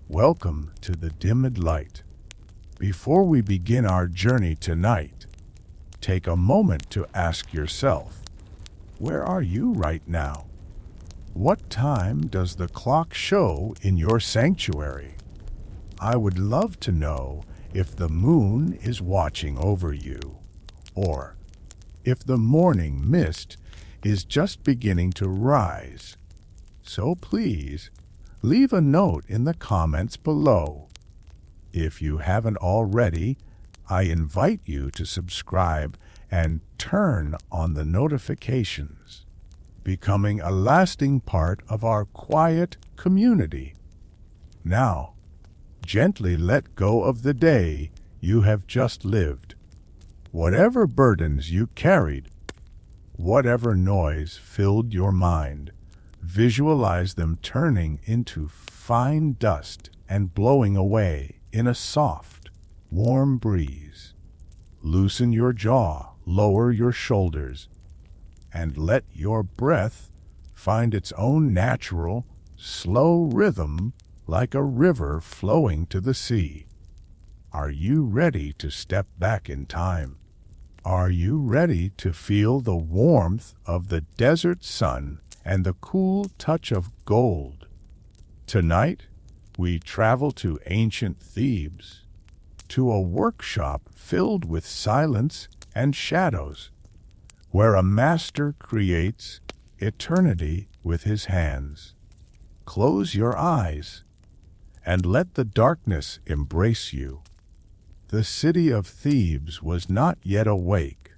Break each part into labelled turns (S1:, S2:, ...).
S1: Welcome to the dimmed light. Before we begin our journey tonight, take a moment to ask yourself, where are you right now? What time does the clock show in your sanctuary? I would love to know if the moon is watching over you, or if the morning mist is just beginning to rise. So please, leave a note in the comments below. If you haven't already, I invite you to subscribe and turn on the notifications, becoming a lasting part of our quiet community. Now, gently let go of the day you have just lived. Whatever burdens you carried, whatever noise filled your mind, visualize them turning into fine dust and blowing away in a soft, warm breeze. Loosen your jaw, lower your shoulders, and let your breath find its own natural, slow rhythm like a river flowing to the sea. Are you ready to step back in time? Are you ready to feel the warmth of the desert sun and the cool touch of gold? Tonight, we travel to ancient Thebes, to a workshop filled with silence and shadows, where a master creates eternity with his hands. Close your eyes and let the darkness embrace you. The city of Thebes was not yet awake,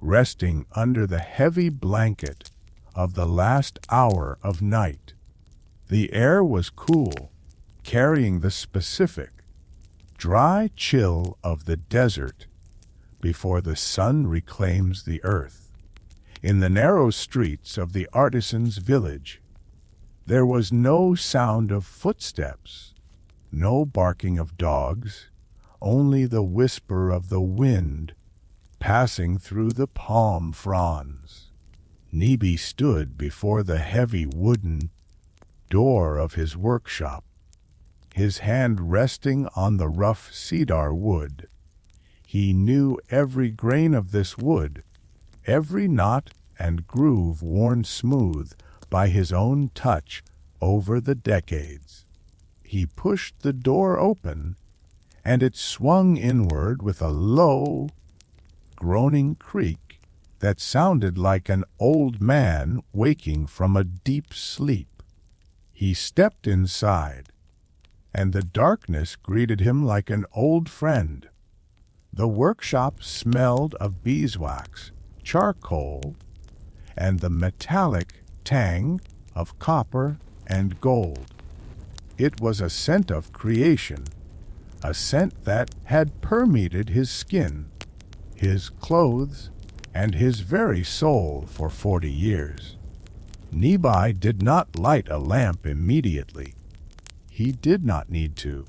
S1: resting under the heavy blanket of the last hour of night. The air was cool, carrying the specific, dry chill of the desert before the sun reclaims the earth. In the narrow streets of the artisan's village, there was no sound of footsteps, no barking of dogs, only the whisper of the wind passing through the palm fronds. Neby stood before the heavy wooden door of his workshop, his hand resting on the rough cedar wood. He knew every grain of this wood, every knot and groove worn smooth by his own touch over the decades. He pushed the door open, and it swung inward with a low, groaning creak that sounded like an old man waking from a deep sleep. He stepped inside, and the darkness greeted him like an old friend. The workshop smelled of beeswax, charcoal, and the metallic tang of copper and gold. It was a scent of creation, a scent that had permeated his skin, his clothes, and his very soul for 40 years. Neby did not light a lamp immediately. He did not need to.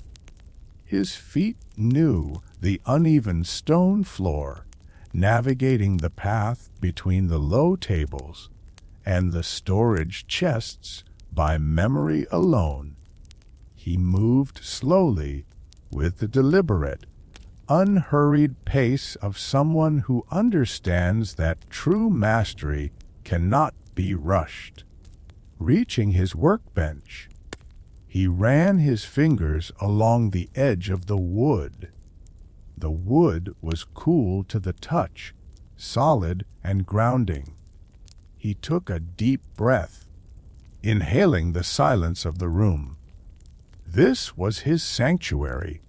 S1: His feet knew the uneven stone floor, navigating the path between the low tables and the storage chests by memory alone. He moved slowly, with the deliberate, unhurried pace of someone who understands that true mastery cannot be rushed. Reaching his workbench, he ran his fingers along the edge of the wood. The wood was cool to the touch, solid and grounding. He took a deep breath, inhaling the silence of the room. This was his sanctuary,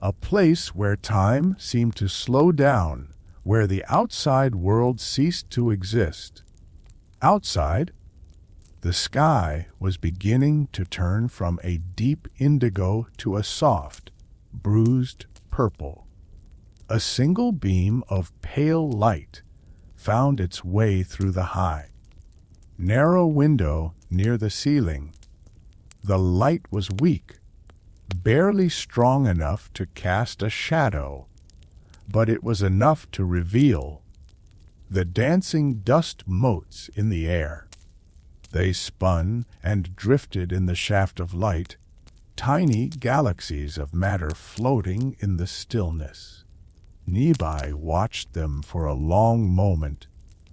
S1: a place where time seemed to slow down, where the outside world ceased to exist. Outside, the sky was beginning to turn from a deep indigo to a soft, bruised purple. A single beam of pale light found its way through the high, narrow window near the ceiling. The light was weak, barely strong enough to cast a shadow, but it was enough to reveal the dancing dust motes in the air. They spun and drifted in the shaft of light, tiny galaxies of matter floating in the stillness. Neby watched them for a long moment,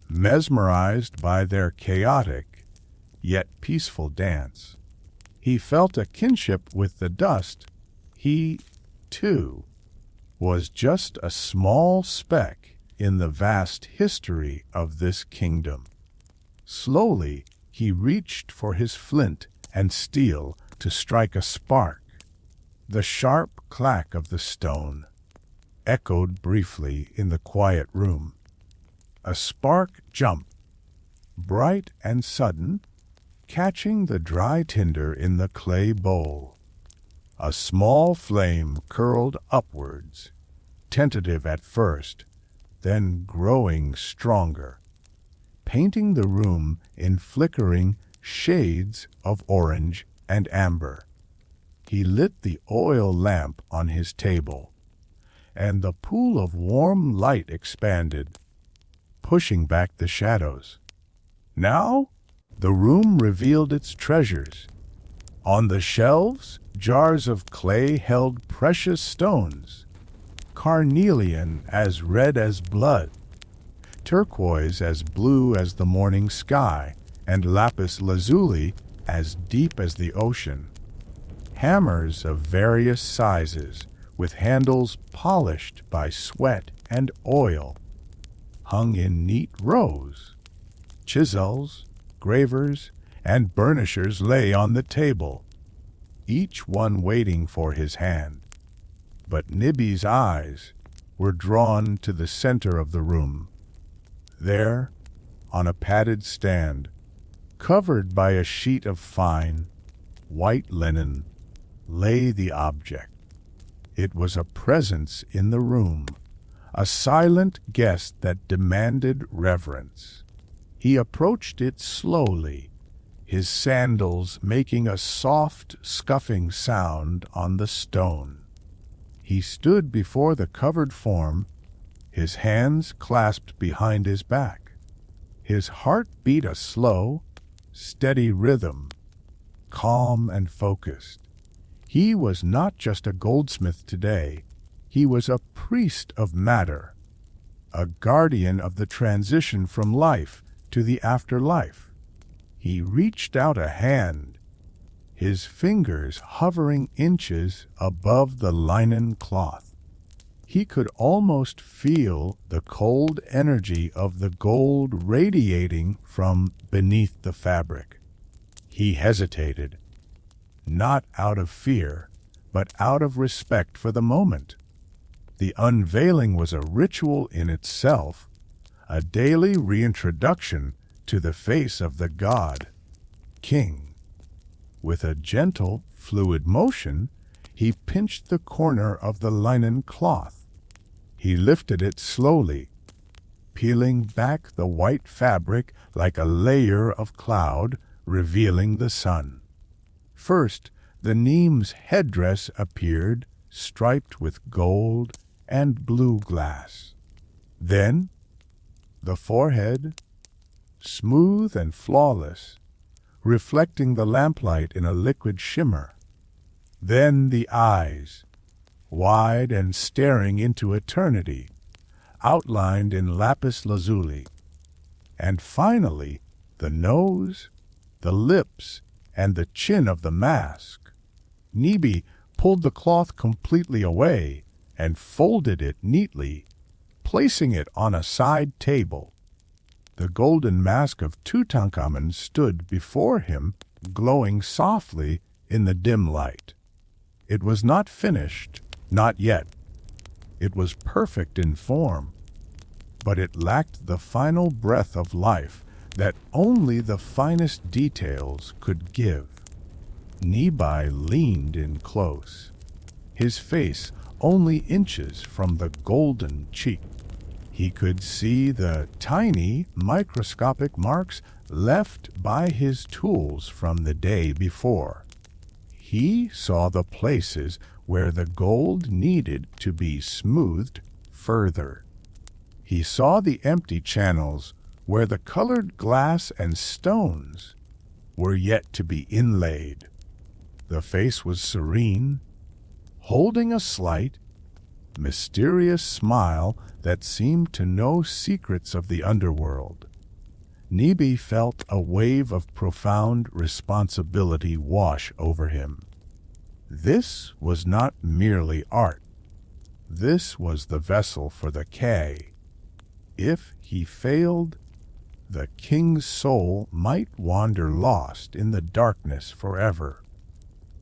S1: mesmerized by their chaotic, yet peaceful dance. He felt a kinship with the dust. He, too, was just a small speck in the vast history of this kingdom. Slowly, he reached for his flint and steel to strike a spark. The sharp clack of the stone echoed briefly in the quiet room. A spark jumped, bright and sudden, catching the dry tinder in the clay bowl. A small flame curled upwards, tentative at first, then growing stronger, painting the room in flickering shades of orange and amber. He lit the oil lamp on his table, and the pool of warm light expanded, pushing back the shadows. Now, the room revealed its treasures. On the shelves, jars of clay held precious stones, carnelian as red as blood, turquoise as blue as the morning sky, and lapis lazuli as deep as the ocean. Hammers of various sizes, with handles polished by sweat and oil, hung in neat rows. Chisels, gravers, and burnishers lay on the table, each one waiting for his hand. But Neby's eyes were drawn to the center of the room. There, on a padded stand, covered by a sheet of fine, white linen, lay the object. It was a presence in the room, a silent guest that demanded reverence. He approached it slowly, his sandals making a soft, scuffing sound on the stone. He stood before the covered form, his hands clasped behind his back. His heart beat a slow, steady rhythm, calm and focused. He was not just a goldsmith today, he was a priest of matter, a guardian of the transition from life to the afterlife. He reached out a hand, his fingers hovering inches above the linen cloth. He could almost feel the cold energy of the gold radiating from beneath the fabric. He hesitated, not out of fear, but out of respect for the moment. The unveiling was a ritual in itself, a daily reintroduction to the face of the god, king. With a gentle, fluid motion, he pinched the corner of the linen cloth. He lifted it slowly, peeling back the white fabric like a layer of cloud, revealing the sun. First, the Neme's headdress appeared, striped with gold and blue glass. Then, the forehead, smooth and flawless, reflecting the lamplight in a liquid shimmer. Then the eyes, wide and staring into eternity, outlined in lapis lazuli. And finally, the nose, the lips, and the chin of the mask. Neby pulled the cloth completely away and folded it neatly, placing it on a side table. The golden mask of Tutankhamun stood before him, glowing softly in the dim light. It was not finished, not yet. It was perfect in form, but it lacked the final breath of life that only the finest details could give. Neby leaned in close, his face only inches from the golden cheek. He could see the tiny, microscopic marks left by his tools from the day before. He saw the places where the gold needed to be smoothed further. He saw the empty channels where the colored glass and stones were yet to be inlaid. The face was serene, holding a slight, mysterious smile that seemed to know secrets of the underworld. Neby felt a wave of profound responsibility wash over him. This was not merely art. This was the vessel for the K. If he failed, the king's soul might wander lost in the darkness forever.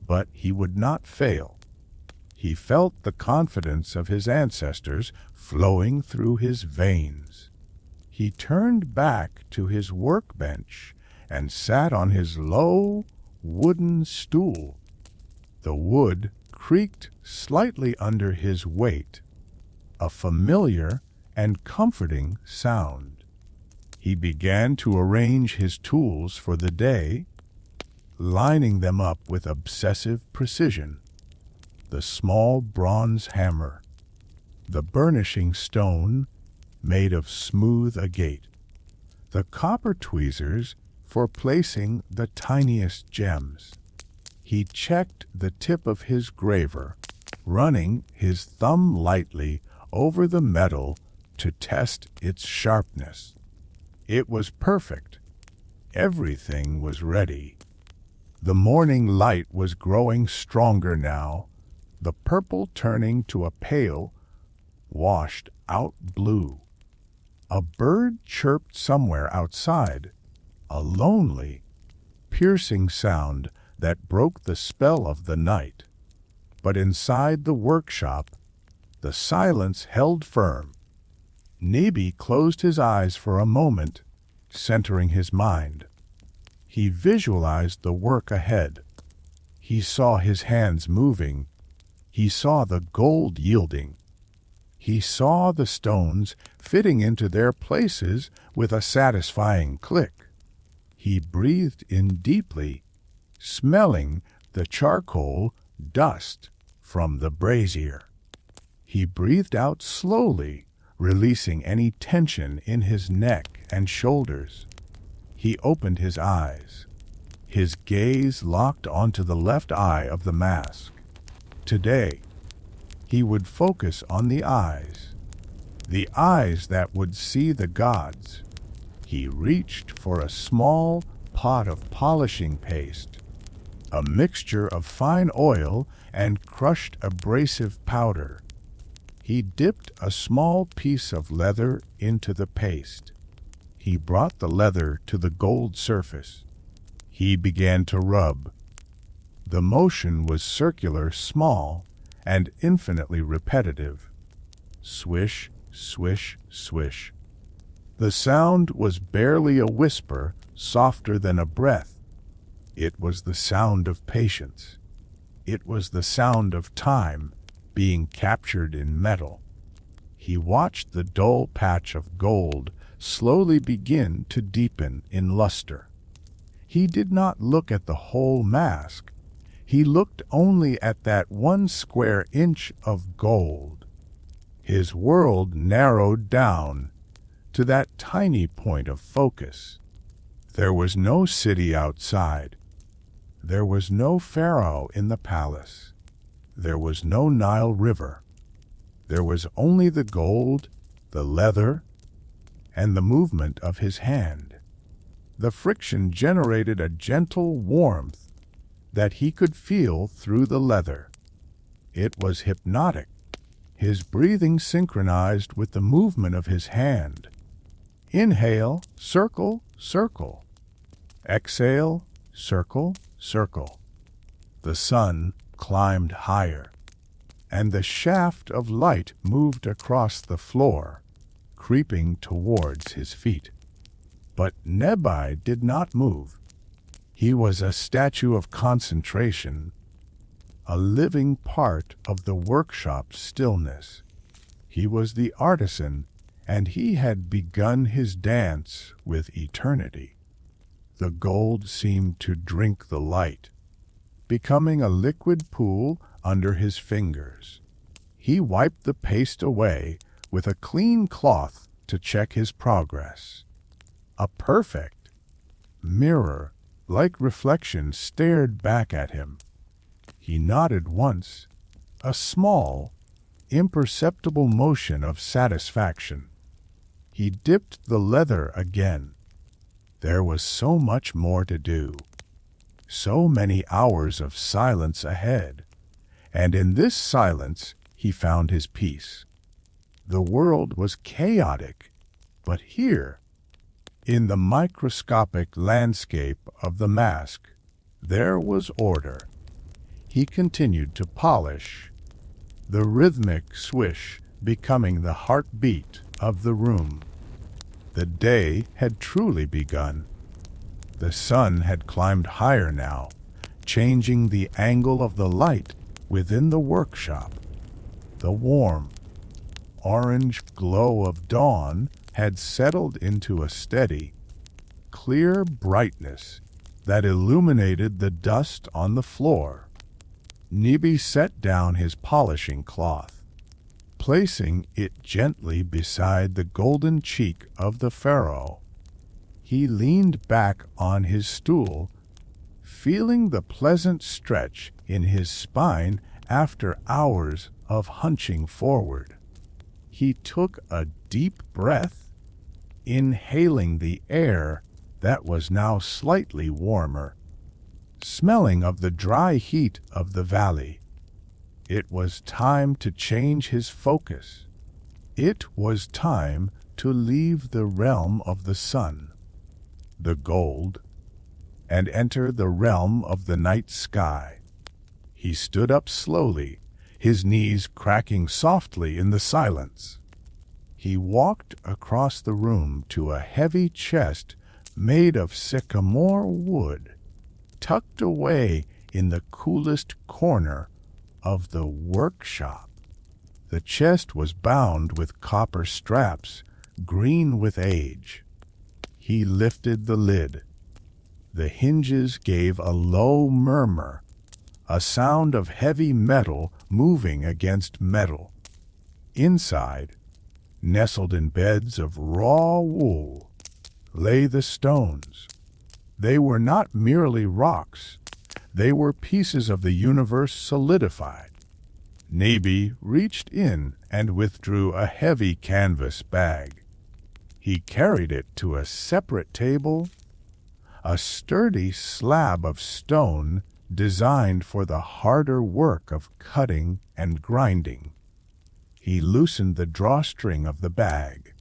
S1: But he would not fail. He felt the confidence of his ancestors flowing through his veins. He turned back to his workbench and sat on his low, wooden stool. The wood creaked slightly under his weight, a familiar and comforting sound. He began to arrange his tools for the day, lining them up with obsessive precision. The small bronze hammer, the burnishing stone made of smooth agate, the copper tweezers for placing the tiniest gems. He checked the tip of his graver, running his thumb lightly over the metal to test its sharpness. It was perfect. Everything was ready. The morning light was growing stronger now, the purple turning to a pale, washed-out blue. A bird chirped somewhere outside, a lonely, piercing sound that broke the spell of the night. But inside the workshop, the silence held firm. Neby closed his eyes for a moment, centering his mind. He visualized the work ahead. He saw his hands moving. He saw the gold yielding. He saw the stones fitting into their places with a satisfying click. He breathed in deeply, smelling the charcoal dust from the brazier. He breathed out slowly, releasing any tension in his neck and shoulders. He opened his eyes. His gaze locked onto the left eye of the mask. Today, he would focus on the eyes that would see the gods. He reached for a small pot of polishing paste, a mixture of fine oil and crushed abrasive powder. He dipped a small piece of leather into the paste. He brought the leather to the gold surface. He began to rub. The motion was circular, small, and infinitely repetitive. Swish, swish, swish. The sound was barely a whisper, softer than a breath. It was the sound of patience. It was the sound of time being captured in metal. He watched the dull patch of gold slowly begin to deepen in luster. He did not look at the whole mask. He looked only at that 1 square inch of gold. His world narrowed down to that tiny point of focus. There was no city outside. There was no pharaoh in the palace. There was no Nile River. There was only the gold, the leather, and the movement of his hand. The friction generated a gentle warmth that he could feel through the leather. It was hypnotic, his breathing synchronized with the movement of his hand. Inhale, circle, circle. Exhale, circle, circle. The sun climbed higher, and the shaft of light moved across the floor, creeping towards his feet. But Neby did not move. He was a statue of concentration, a living part of the workshop's stillness. He was the artisan, and he had begun his dance with eternity. The gold seemed to drink the light, becoming a liquid pool under his fingers. He wiped the paste away with a clean cloth to check his progress. A perfect mirror like reflection stared back at him. He nodded once, a small, imperceptible motion of satisfaction. He dipped the leather again. There was so much more to do, so many hours of silence ahead, and in this silence he found his peace. The world was chaotic, but here, in the microscopic landscape of the mask, there was order. He continued to polish, the rhythmic swish becoming the heartbeat of the room. The day had truly begun. The sun had climbed higher now, changing the angle of the light within the workshop. The warm, orange glow of dawn had settled into a steady, clear brightness that illuminated the dust on the floor. Neby set down his polishing cloth, placing it gently beside the golden cheek of the pharaoh. He leaned back on his stool, feeling the pleasant stretch in his spine after hours of hunching forward. He took a deep breath, inhaling the air that was now slightly warmer, smelling of the dry heat of the valley. It was time to change his focus. It was time to leave the realm of the sun, the gold, and enter the realm of the night sky. He stood up slowly, his knees cracking softly in the silence. He walked across the room to a heavy chest made of sycamore wood, tucked away in the coolest corner of the workshop. The chest was bound with copper straps, green with age. He lifted the lid. The hinges gave a low murmur, a sound of heavy metal moving against metal. Inside, nestled in beds of raw wool, lay the stones. They were not merely rocks. They were pieces of the universe solidified. Neby reached in and withdrew a heavy canvas bag. He carried it to a separate table, a sturdy slab of stone designed for the harder work of cutting and grinding. He loosened the drawstring of the bag.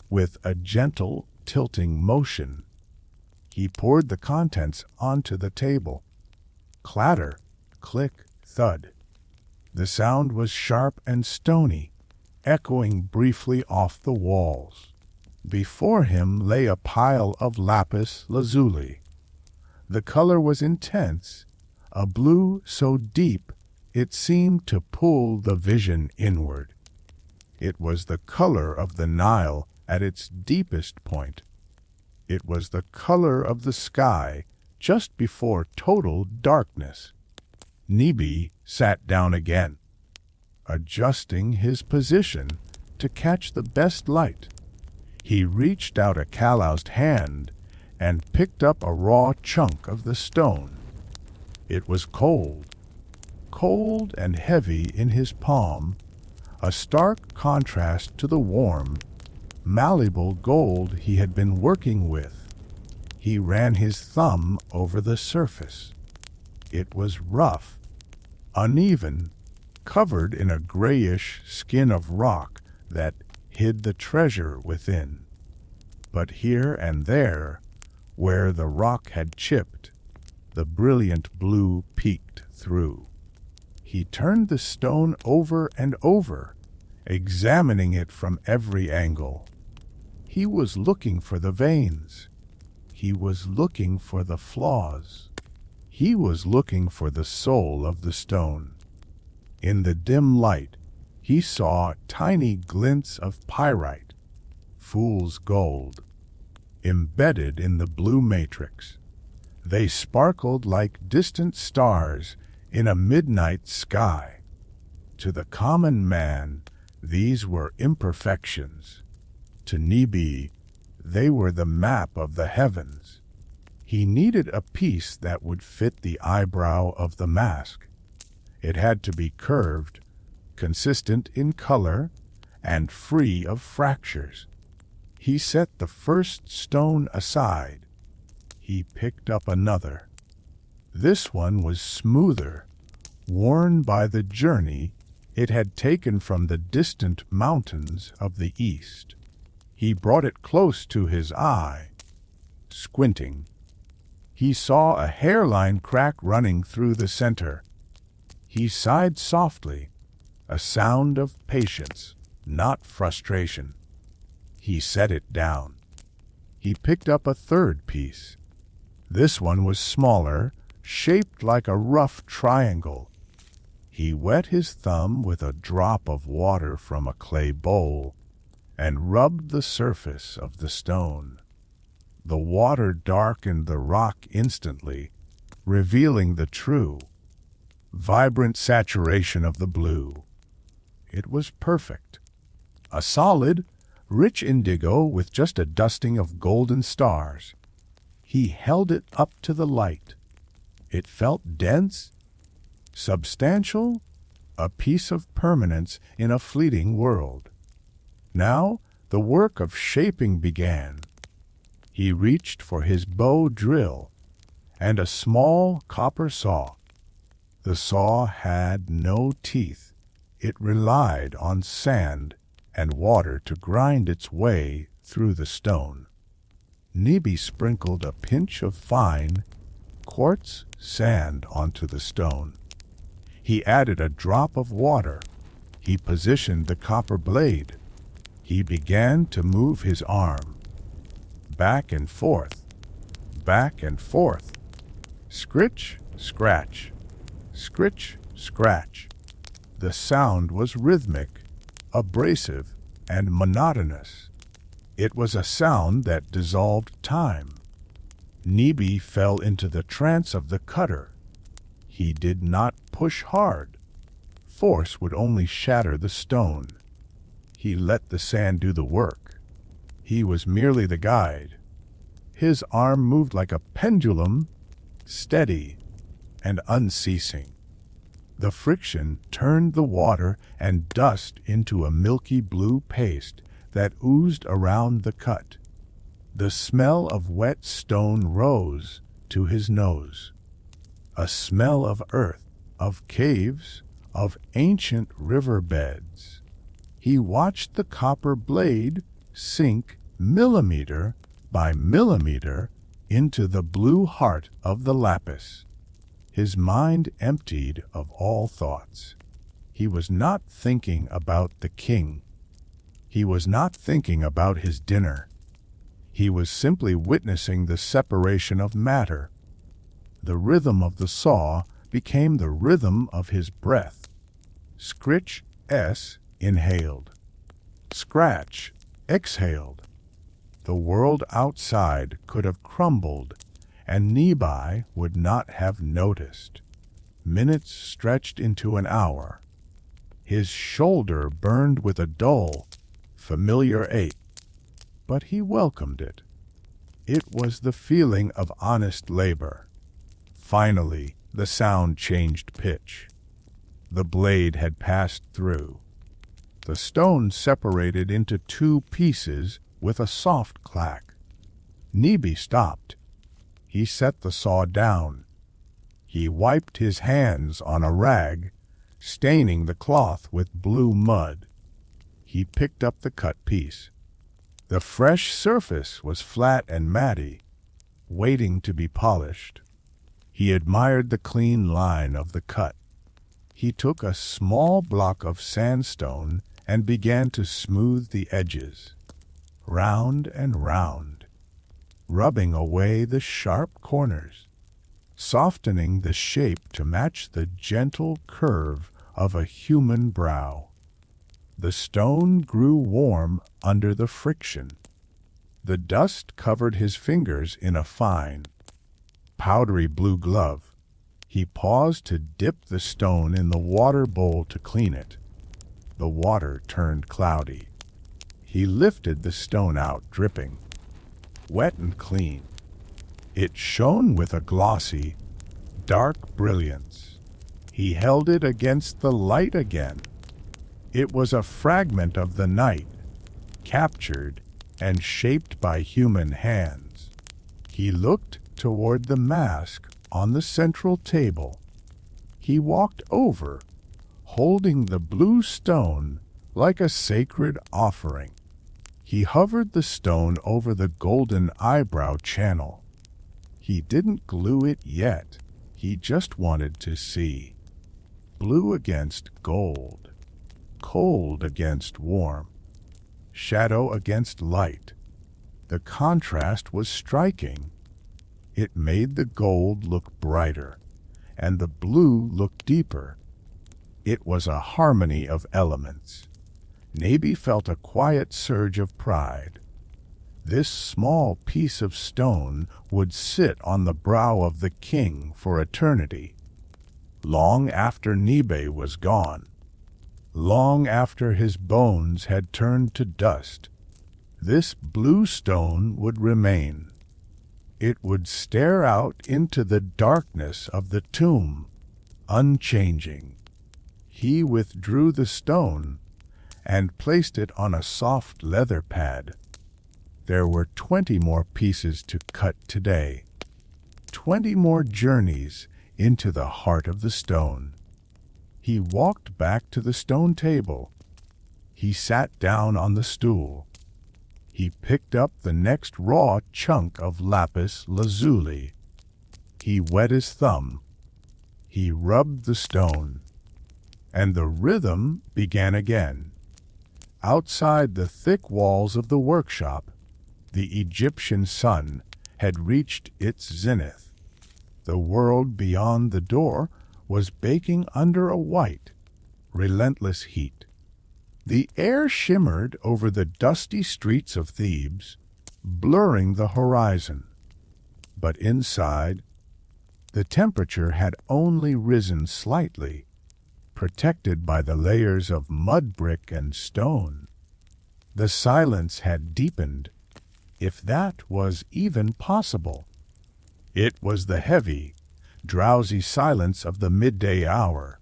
S1: With a gentle, tilting motion, he poured the contents onto the table. Clatter, click, thud. The sound was sharp and stony, echoing briefly off the walls. Before him lay a pile of Lapis Lazuli. The color was intense, a blue so deep it seemed to pull the vision inward. It was the color of the Nile at its deepest point. It was the color of the sky just before total darkness. Neby sat down again, adjusting his position to catch the best light. He reached out a calloused hand and picked up a raw chunk of the stone. It was cold, cold and heavy in his palm, a stark contrast to the warm, malleable gold he had been working with. He ran his thumb over the surface. It was rough, uneven, covered in a grayish skin of rock that hid the treasure within. But here and there, where the rock had chipped, the brilliant blue peeked through. He turned the stone over and over, examining it from every angle. He was looking for the veins. He was looking for the flaws. He was looking for the soul of the stone. In the dim light, he saw tiny glints of pyrite, fool's gold, embedded in the blue matrix. They sparkled like distant stars in a midnight sky. To the common man, these were imperfections. To Neby, they were the map of the heavens. He needed a piece that would fit the eyebrow of the mask. It had to be curved, consistent in color, and free of fractures. He set the first stone aside. He picked up another. This one was smoother, worn by the journey it had taken from the distant mountains of the east. He brought it close to his eye. Squinting, he saw a hairline crack running through the center. He sighed softly, a sound of patience, not frustration. He set it down. He picked up a third piece. This one was smaller, shaped like a rough triangle. He wet his thumb with a drop of water from a clay bowl and rubbed the surface of the stone. The water darkened the rock instantly, revealing the true, vibrant saturation of the blue. It was perfect. A solid, rich indigo with just a dusting of golden stars. He held it up to the light. It felt dense, substantial, a piece of permanence in a fleeting world. Now the work of shaping began. He reached for his bow drill and a small copper saw. The saw had no teeth. It relied on sand and water to grind its way through the stone. Neby sprinkled a pinch of fine quartz sand onto the stone. He added a drop of water. He positioned the copper blade. He began to move his arm. Back and forth, back and forth. Scritch, scratch, scritch, scratch. The sound was rhythmic, abrasive, and monotonous. It was a sound that dissolved time. Neby fell into the trance of the cutter. He did not push hard. Force would only shatter the stone. He let the sand do the work. He was merely the guide. His arm moved like a pendulum, steady and unceasing. The friction turned the water and dust into a milky blue paste that oozed around the cut. The smell of wet stone rose to his nose. A smell of earth, of caves, of ancient riverbeds. He watched the copper blade sink millimeter by millimeter into the blue heart of the lapis. His mind emptied of all thoughts. He was not thinking about the king. He was not thinking about his dinner. He was simply witnessing the separation of matter. The rhythm of the saw became the rhythm of his breath. Scritch, inhaled. Scratch, exhaled. The world outside could have crumbled, and Neby would not have noticed. Minutes stretched into an hour. His shoulder burned with a dull, familiar ache, but he welcomed it. It was the feeling of honest labor. Finally, the sound changed pitch. The blade had passed through. The stone separated into two pieces with a soft clack. Neby stopped. He set the saw down. He wiped his hands on a rag, staining the cloth with blue mud. He picked up the cut piece. The fresh surface was flat and matty, waiting to be polished. He admired the clean line of the cut. He took a small block of sandstone and began to smooth the edges, round and round, rubbing away the sharp corners, softening the shape to match the gentle curve of a human brow. The stone grew warm under the friction. The dust covered his fingers in a fine, powdery blue glove. He paused to dip the stone in the water bowl to clean it. The water turned cloudy. He lifted the stone out, dripping, wet and clean. It shone with a glossy, dark brilliance. He held it against the light again. It was a fragment of the night, captured and shaped by human hands. He looked toward the mask on the central table. He walked over, holding the blue stone like a sacred offering. He hovered the stone over the golden eyebrow channel. He didn't glue it yet. He just wanted to see. Blue against gold, cold against warm, shadow against light. The contrast was striking. It made the gold look brighter, and the blue look deeper. It was a harmony of elements. Neby felt a quiet surge of pride. This small piece of stone would sit on the brow of the king for eternity. Long after Neby was gone, long after his bones had turned to dust, this blue stone would remain. It would stare out into the darkness of the tomb, unchanging. He withdrew the stone and placed it on a soft leather pad. There were 20 more pieces to cut today, 20 more journeys into the heart of the stone. He walked back to the stone table. He sat down on the stool. He picked up the next raw chunk of lapis lazuli. He wet his thumb. He rubbed the stone. And the rhythm began again. Outside the thick walls of the workshop, the Egyptian sun had reached its zenith. The world beyond the door was baking under a white, relentless heat. The air shimmered over the dusty streets of Thebes, blurring the horizon. But inside, the temperature had only risen slightly, protected by the layers of mud brick and stone. The silence had deepened, if that was even possible. It was the heavy, drowsy silence of the midday hour,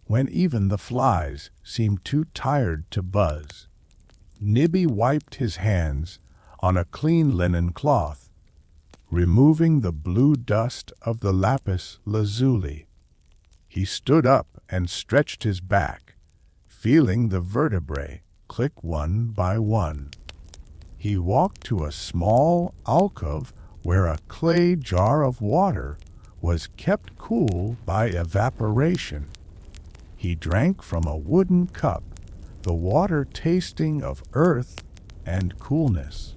S1: when even the flies seemed too tired to buzz. Neby wiped his hands on a clean linen cloth, removing the blue dust of the lapis lazuli. He stood up and stretched his back, feeling the vertebrae click one by one. He walked to a small alcove where a clay jar of water was kept cool by evaporation. He drank from a wooden cup, the water tasting of earth and coolness.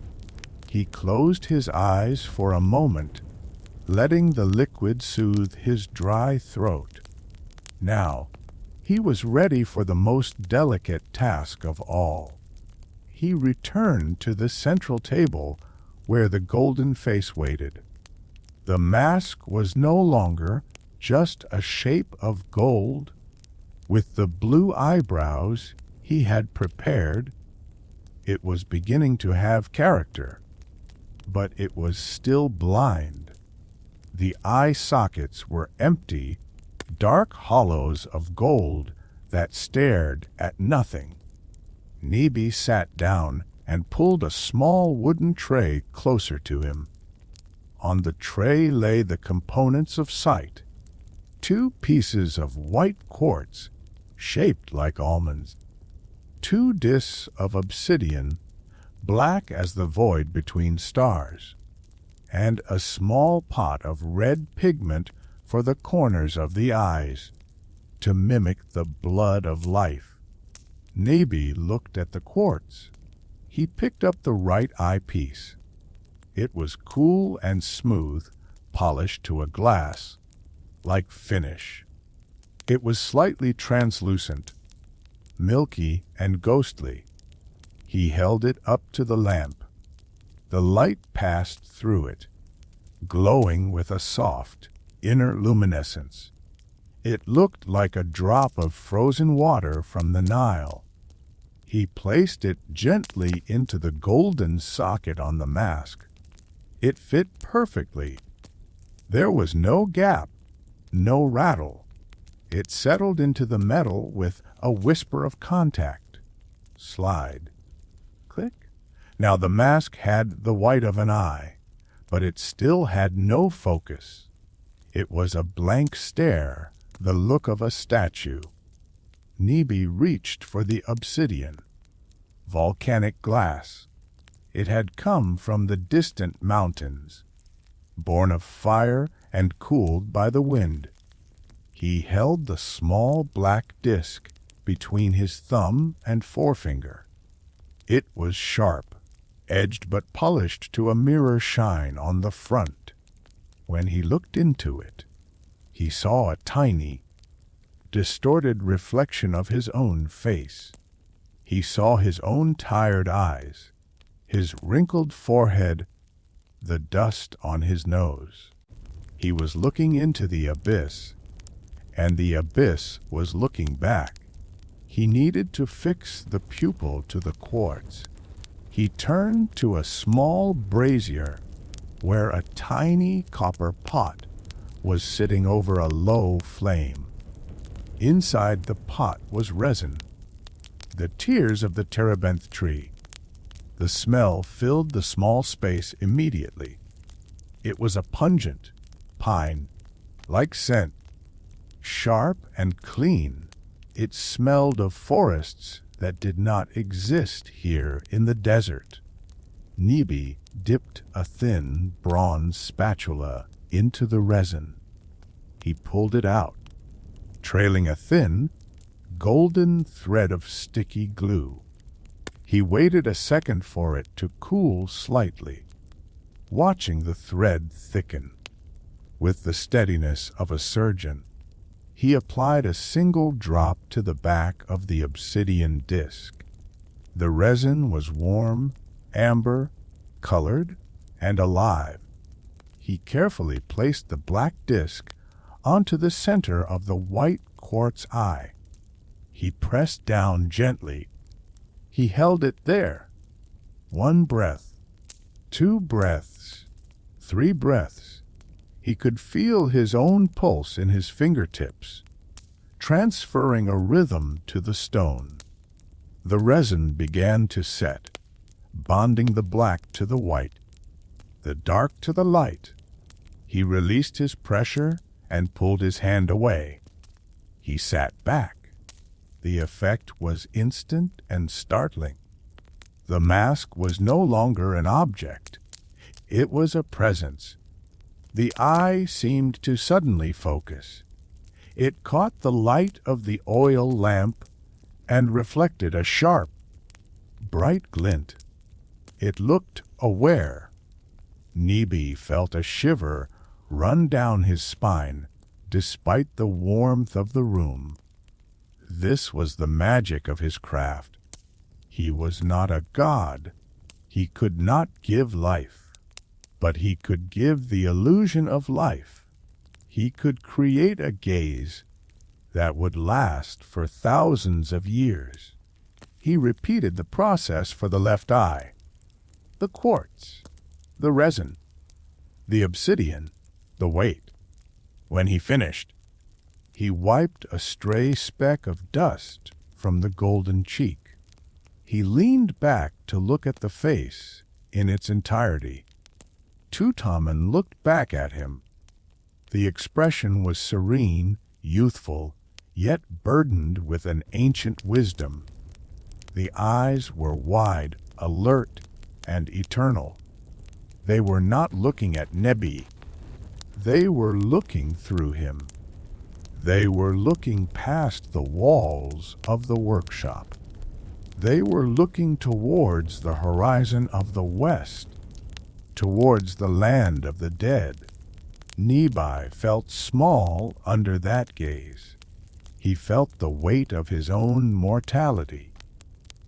S1: He closed his eyes for a moment, letting the liquid soothe his dry throat. Now, he was ready for the most delicate task of all. He returned to the central table where the golden face waited. The mask was no longer just a shape of gold. With the blue eyebrows he had prepared, it was beginning to have character, but it was still blind. The eye sockets were empty, dark hollows of gold that stared at nothing. Neby sat down and pulled a small wooden tray closer to him. On the tray lay the components of sight, 2 pieces of white quartz shaped like almonds, 2 discs of obsidian, black as the void between stars, and a small pot of red pigment for the corners of the eyes, to mimic the blood of life. Neby looked at the quartz. He picked up the right eyepiece. It was cool and smooth, polished to a glass, like finish. It was slightly translucent, milky and ghostly. He held it up to the lamp. The light passed through it, glowing with a soft, inner luminescence. It looked like a drop of frozen water from the Nile. He placed it gently into the golden socket on the mask. It fit perfectly. There was no gap, no rattle. It settled into the metal with a whisper of contact. Slide. Click. Now the mask had the white of an eye, but it still had no focus. It was a blank stare, the look of a statue. Neby reached for the obsidian. Volcanic glass. It had come from the distant mountains, born of fire and cooled by the wind. He held the small black disk between his thumb and forefinger. It was sharp, edged but polished to a mirror shine on the front. When he looked into it, he saw a tiny, distorted reflection of his own face. He saw his own tired eyes, his wrinkled forehead, the dust on his nose. He was looking into the abyss, and the abyss was looking back. He needed to fix the pupil to the quartz. He turned to a small brazier where a tiny copper pot was sitting over a low flame. Inside the pot was resin, the tears of the terebinth tree. The smell filled the small space immediately. It was a pungent, pine-like scent, sharp and clean. It smelled of forests that did not exist here in the desert. Neby dipped a thin bronze spatula into the resin. He pulled it out, trailing a thin, golden thread of sticky glue. He waited a second for it to cool slightly, watching the thread thicken. With the steadiness of a surgeon, he applied a single drop to the back of the obsidian disc. The resin was warm, amber, colored, and alive. He carefully placed the black disc onto the center of the white quartz eye. He pressed down gently. He held it there. 1 breath, 2 breaths, 3 breaths. He could feel his own pulse in his fingertips, transferring a rhythm to the stone. The resin began to set, bonding the black to the white, the dark to the light. He released his pressure and pulled his hand away. He sat back. The effect was instant and startling. The mask was no longer an object. It was a presence. The eye seemed to suddenly focus. It caught the light of the oil lamp and reflected a sharp, bright glint. It looked aware. Neby felt a shiver run down his spine, despite the warmth of the room. This was the magic of his craft. He was not a god. He could not give life, but he could give the illusion of life. He could create a gaze that would last for thousands of years. He repeated the process for the left eye, the quartz, the resin, the obsidian, the weight. When he finished, he wiped a stray speck of dust from the golden cheek. He leaned back to look at the face in its entirety. Tutankhamun looked back at him. The expression was serene, youthful, yet burdened with an ancient wisdom. The eyes were wide, alert, and eternal. They were not looking at Neby. They were looking through him. They were looking past the walls of the workshop. They were looking towards the horizon of the west, towards the land of the dead. Neby felt small under that gaze. He felt the weight of his own mortality.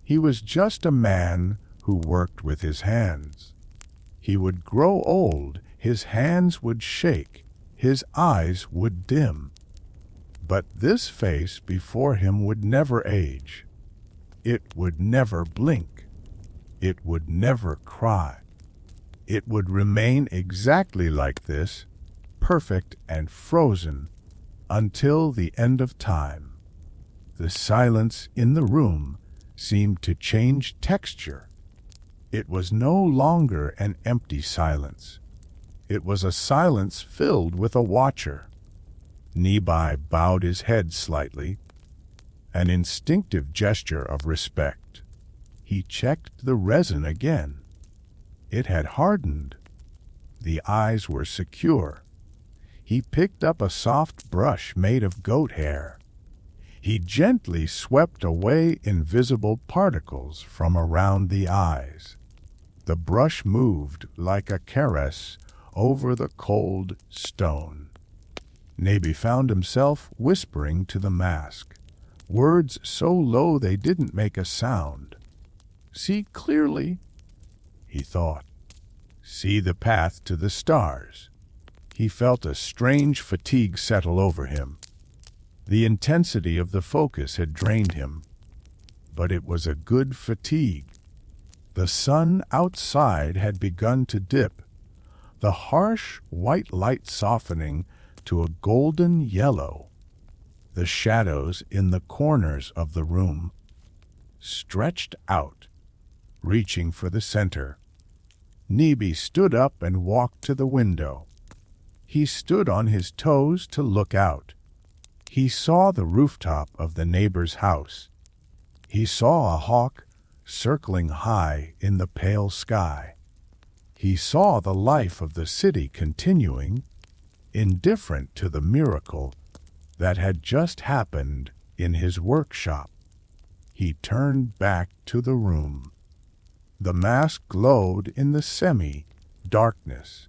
S1: He was just a man who worked with his hands. He would grow old, his hands would shake, his eyes would dim. But this face before him would never age. It would never blink. It would never cry. It would remain exactly like this, perfect and frozen, until the end of time. The silence in the room seemed to change texture. It was no longer an empty silence. It was a silence filled with a watcher. Neby bowed his head slightly, an instinctive gesture of respect. He checked the resin again. It had hardened. The eyes were secure. He picked up a soft brush made of goat hair. He gently swept away invisible particles from around the eyes. The brush moved like a caress over the cold stone. Neby found himself whispering to the mask, words so low they didn't make a sound. "See clearly," he thought. "See the path to the stars." He felt a strange fatigue settle over him. The intensity of the focus had drained him, but it was a good fatigue. The sun outside had begun to dip, the harsh white light softening to a golden yellow. The shadows in the corners of the room stretched out, reaching for the center. Neby stood up and walked to the window. He stood on his toes to look out. He saw the rooftop of the neighbor's house. He saw a hawk circling high in the pale sky. He saw the life of the city continuing, indifferent to the miracle that had just happened in his workshop. He turned back to the room. The mask glowed in the semi-darkness.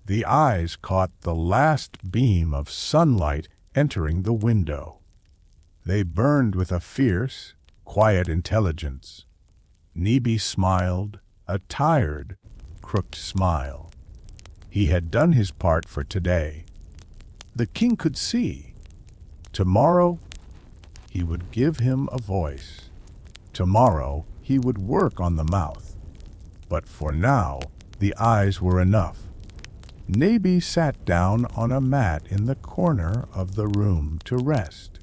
S1: The eyes caught the last beam of sunlight entering the window. They burned with a fierce, quiet intelligence. Neby smiled, a tired, crooked smile. He had done his part for today. The king could see. Tomorrow, he would give him a voice. Tomorrow, he would work on the mouth. But for now, the eyes were enough. Neby sat down on a mat in the corner of the room to rest.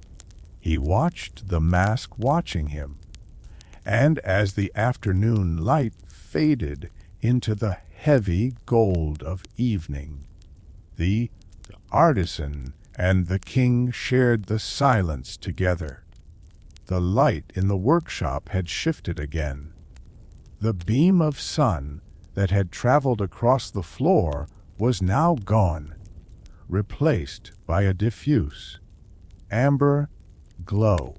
S1: He watched the mask watching him, and as the afternoon light faded into the heavy gold of evening, the artisan and the king shared the silence together. The light in the workshop had shifted again. The beam of sun that had traveled across the floor was now gone, replaced by a diffuse, amber glow.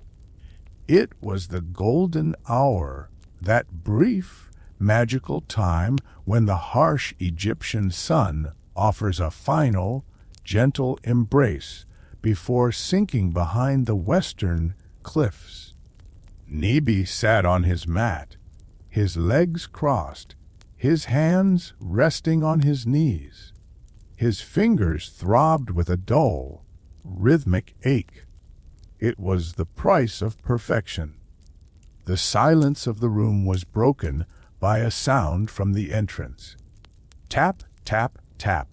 S1: It was the golden hour, that brief, magical time when the harsh Egyptian sun offers a final, gentle embrace before sinking behind the western cliffs. Neby sat on his mat, his legs crossed, his hands resting on his knees. His fingers throbbed with a dull, rhythmic ache. It was the price of perfection. The silence of the room was broken by a sound from the entrance. Tap, tap, tap.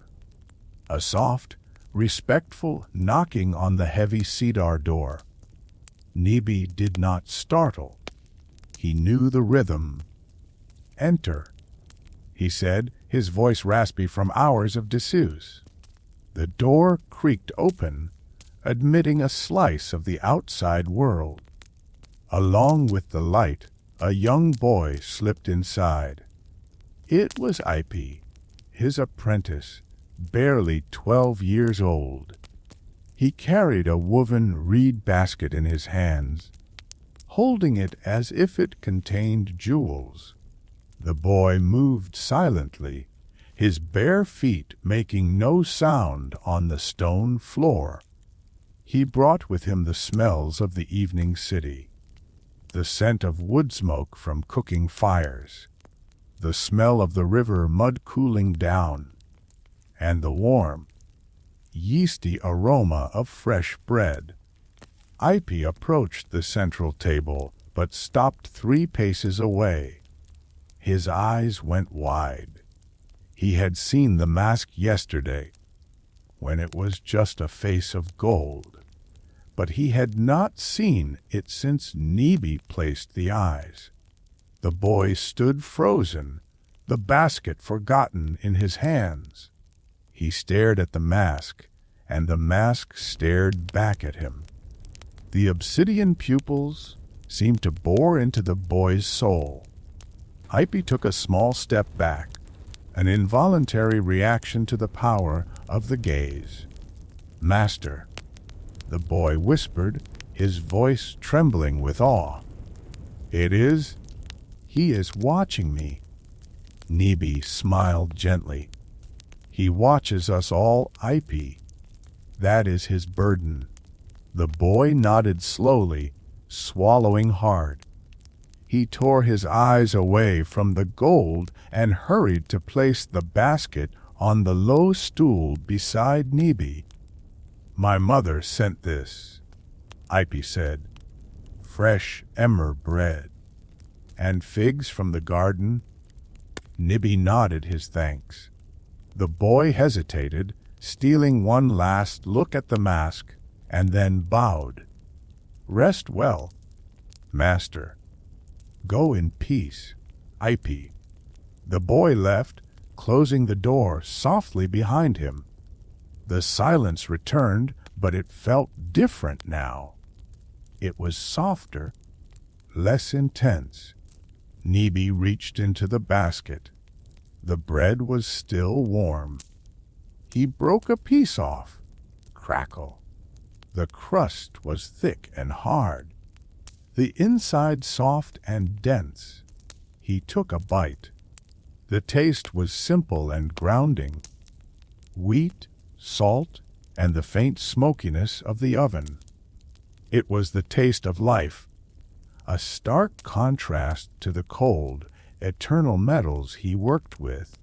S1: A soft, respectful knocking on the heavy cedar door. Neby did not startle. He knew the rhythm. "Enter," he said, his voice raspy from hours of disuse. The door creaked open, admitting a slice of the outside world. Along with the light, a young boy slipped inside. It was Ip, his apprentice, barely 12 years old. He carried a woven reed basket in his hands, holding it as if it contained jewels. The boy moved silently, his bare feet making no sound on the stone floor. He brought with him the smells of the evening city, the scent of wood smoke from cooking fires, the smell of the river mud cooling down, and the warm, yeasty aroma of fresh bread. Ip approached the central table, but stopped 3 paces away. His eyes went wide. He had seen the mask yesterday, when it was just a face of gold. but he had not seen it since Neby placed the eyes. The boy stood frozen, the basket forgotten in his hands. He stared at the mask, and the mask stared back at him. The obsidian pupils seemed to bore into the boy's soul. Ipy took a small step back, an involuntary reaction to the power of the gaze. "Master," the boy whispered, his voice trembling with awe. "It is? He is watching me." Neby smiled gently. "He watches us all, Ipy. That is his burden." The boy nodded slowly, swallowing hard. He tore his eyes away from the gold and hurried to place the basket on the low stool beside Neby. "My mother sent this," Ipy said. "Fresh emmer bread. And figs from the garden." Neby nodded his thanks. The boy hesitated, stealing one last look at the mask, and then bowed. "Rest well, master. Go in peace, Ipy." The boy left, closing the door softly behind him. The silence returned, but it felt different now. It was softer, less intense. Neby reached into the basket. The bread was still warm. He broke a piece off. Crackle. The crust was thick and hard, the inside soft and dense. He took a bite. The taste was simple and grounding. Wheat, salt, and the faint smokiness of the oven. It was the taste of life, a stark contrast to the cold, eternal metals he worked with.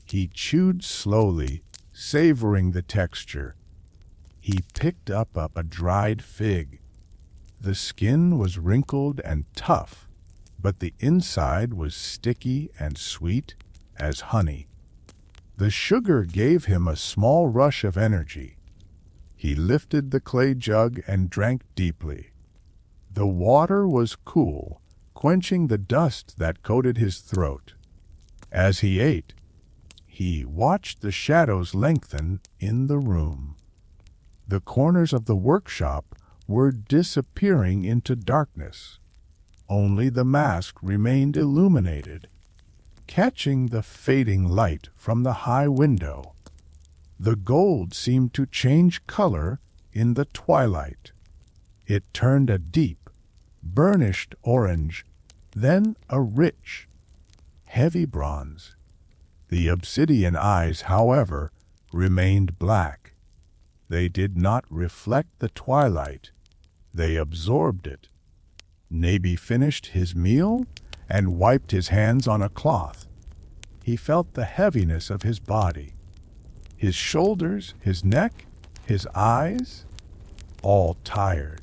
S1: He chewed slowly, savoring the texture. He picked up a dried fig. The skin was wrinkled and tough, but the inside was sticky and sweet as honey. The sugar gave him a small rush of energy. He lifted the clay jug and drank deeply. The water was cool, quenching the dust that coated his throat. As he ate, he watched the shadows lengthen in the room. The corners of the workshop were disappearing into darkness. Only the mask remained illuminated, catching the fading light from the high window. The gold seemed to change color in the twilight. It turned a deep, burnished orange, then a rich, heavy bronze. The obsidian eyes, however, remained black. They did not reflect the twilight. They absorbed it. Neby finished his meal and wiped his hands on a cloth. He felt the heaviness of his body. His shoulders, his neck, his eyes, all tired.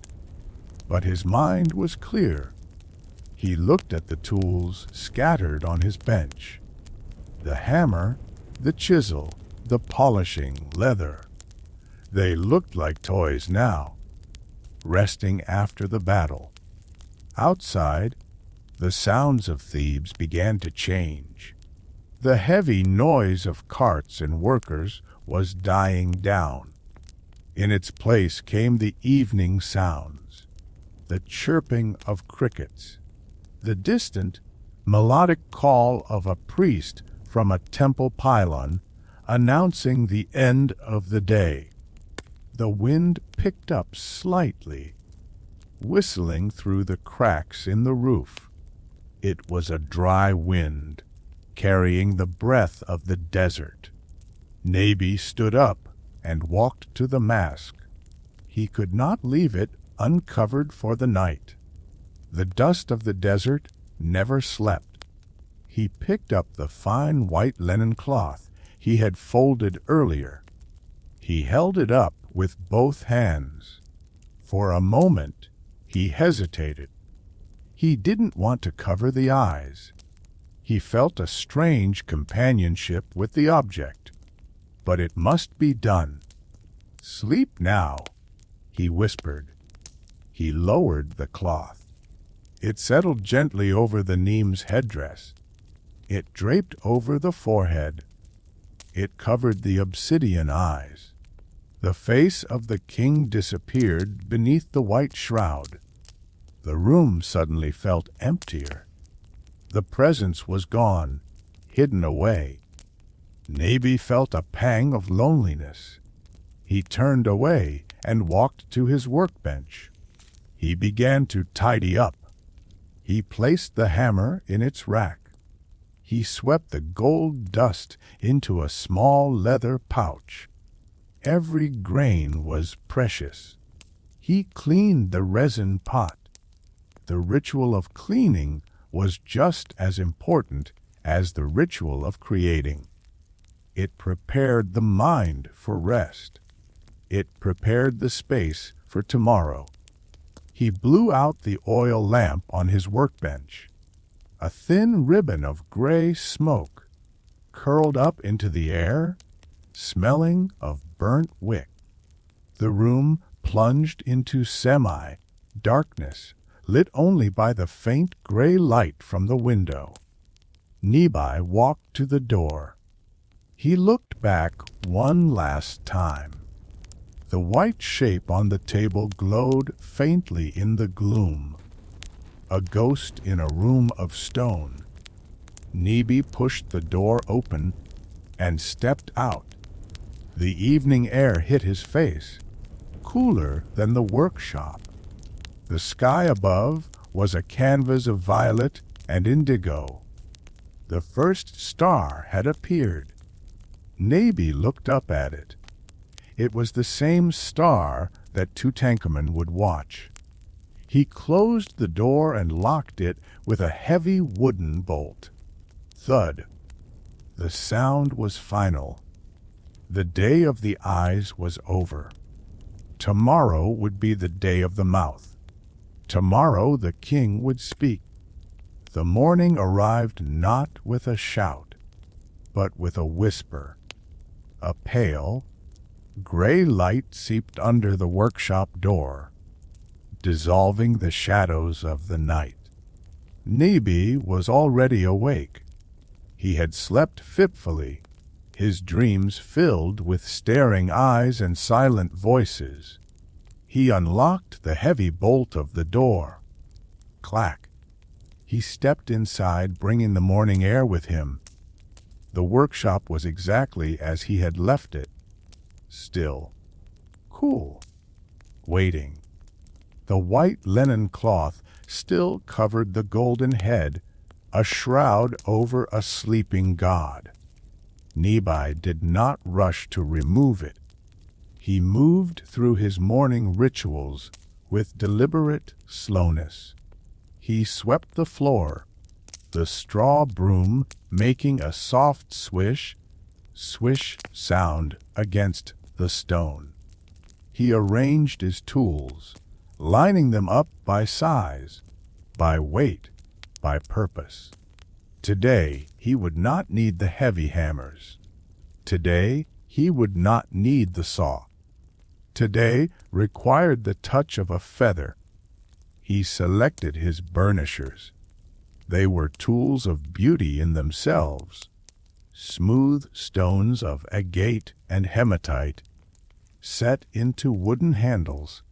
S1: But his mind was clear. He looked at the tools scattered on his bench. The hammer, the chisel, the polishing leather. They looked like toys now, resting after the battle. Outside, the sounds of Thebes began to change. The heavy noise of carts and workers was dying down. In its place came the evening sounds, the chirping of crickets, the distant, melodic call of a priest from a temple pylon announcing the end of the day. The wind picked up slightly, whistling through the cracks in the roof. It was a dry wind, carrying the breath of the desert. Neby stood up and walked to the mask. He could not leave it uncovered for the night. The dust of the desert never slept. He picked up the fine white linen cloth he had folded earlier. He held it up with both hands. For a moment, he hesitated. He didn't want to cover the eyes. He felt a strange companionship with the object. But it must be done. "Sleep now," he whispered, He lowered the cloth. It settled gently over the Neem's headdress. It draped over the forehead. It covered the obsidian eyes. The face of the king disappeared beneath the white shroud. The room suddenly felt emptier. The presence was gone, hidden away. Neby felt a pang of loneliness. He turned away and walked to his workbench. He began to tidy up. He placed the hammer in its rack. He swept the gold dust into a small leather pouch. Every grain was precious. He cleaned the resin pot. The ritual of cleaning was just as important as the ritual of creating. It prepared the mind for rest. It prepared the space for tomorrow. He blew out the oil lamp on his workbench. A thin ribbon of gray smoke curled up into the air, smelling of burnt wick. The room plunged into semi-darkness, lit only by the faint gray light from the window. Neby walked to the door. He looked back one last time. The white shape on the table glowed faintly in the gloom. A ghost in a room of stone. Neby pushed the door open and stepped out. The evening air hit his face, cooler than the workshop. The sky above was a canvas of violet and indigo. The first star had appeared. Neby looked up at it. It was the same star that Tutankhamun would watch. He closed the door and locked it with a heavy wooden bolt. Thud. The sound was final. The day of the eyes was over. Tomorrow would be the day of the mouth. Tomorrow the king would speak. The morning arrived not with a shout, but with a whisper. A pale, gray light seeped under the workshop door, dissolving the shadows of the night. Neby was already awake. He had slept fitfully, his dreams filled with staring eyes and silent voices. He unlocked the heavy bolt of the door. Clack. He stepped inside, bringing the morning air with him. The workshop was exactly as he had left it. Still, cool, waiting. The white linen cloth still covered the golden head, a shroud over a sleeping god. Neby did not rush to remove it. He moved through his morning rituals with deliberate slowness. He swept the floor, the straw broom making a soft swish, swish sound against the stone. He arranged his tools, lining them up by size, by weight, by purpose. Today he would not need the heavy hammers. Today he would not need the saw. Today required the touch of a feather. He selected his burnishers. They were tools of beauty in themselves. Smooth stones of agate and hematite, set into wooden handles.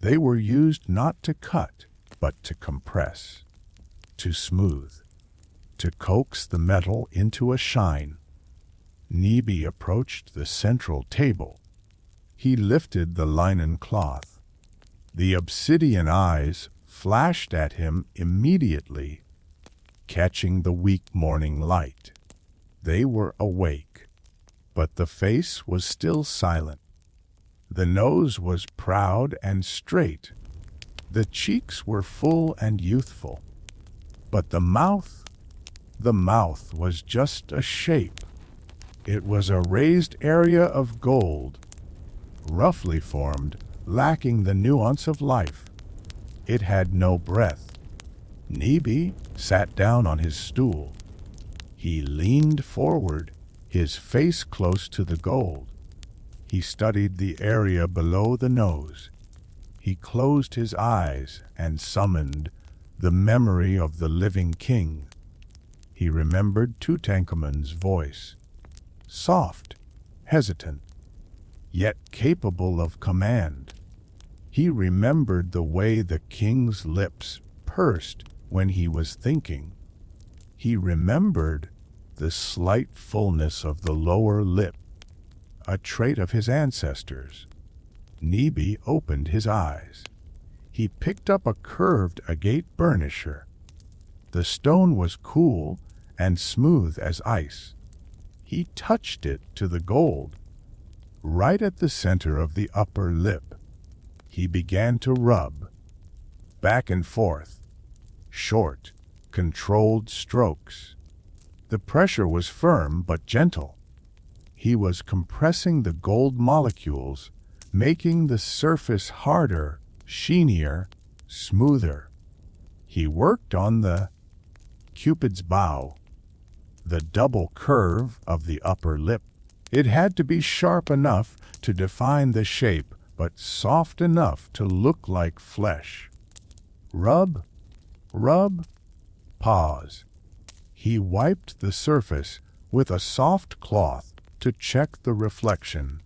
S1: They were used not to cut, but to compress, to smooth, to coax the metal into a shine. Neby approached the central table. He lifted the linen cloth. The obsidian eyes flashed at him immediately, catching the weak morning light. They were awake, but the face was still silent. The nose was proud and straight. The cheeks were full and youthful. But the mouth was just a shape. It was a raised area of gold, roughly formed, lacking the nuance of life. It had no breath. Neby sat down on his stool. He leaned forward, his face close to the gold. He studied the area below the nose. He closed his eyes and summoned the memory of the living king. He remembered Tutankhamun's voice, soft, hesitant, yet capable of command. He remembered the way the king's lips pursed when he was thinking. He remembered the slight fullness of the lower lip, a trait of his ancestors. Neby opened his eyes. He picked up a curved agate burnisher. The stone was cool and smooth as ice. He touched it to the gold, right at the center of the upper lip. He began to rub, back and forth, short, controlled strokes. The pressure was firm but gentle. He was compressing the gold molecules, making the surface harder, sheenier, smoother. He worked on the Cupid's bow, the double curve of the upper lip. It had to be sharp enough to define the shape, but soft enough to look like flesh. Rub, rub, pause. He wiped the surface with a soft cloth to check the reflection.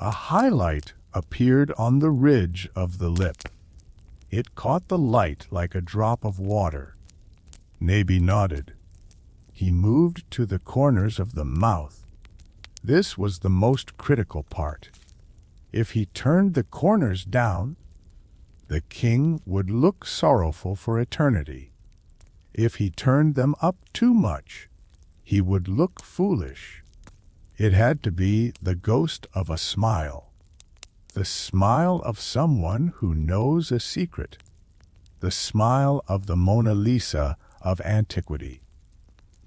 S1: A highlight appeared on the ridge of the lip. It caught the light like a drop of water. Neby nodded. He moved to the corners of the mouth. This was the most critical part. If he turned the corners down, the king would look sorrowful for eternity. If he turned them up too much, he would look foolish. It had to be the ghost of a smile. The smile of someone who knows a secret. The smile of the Mona Lisa of antiquity.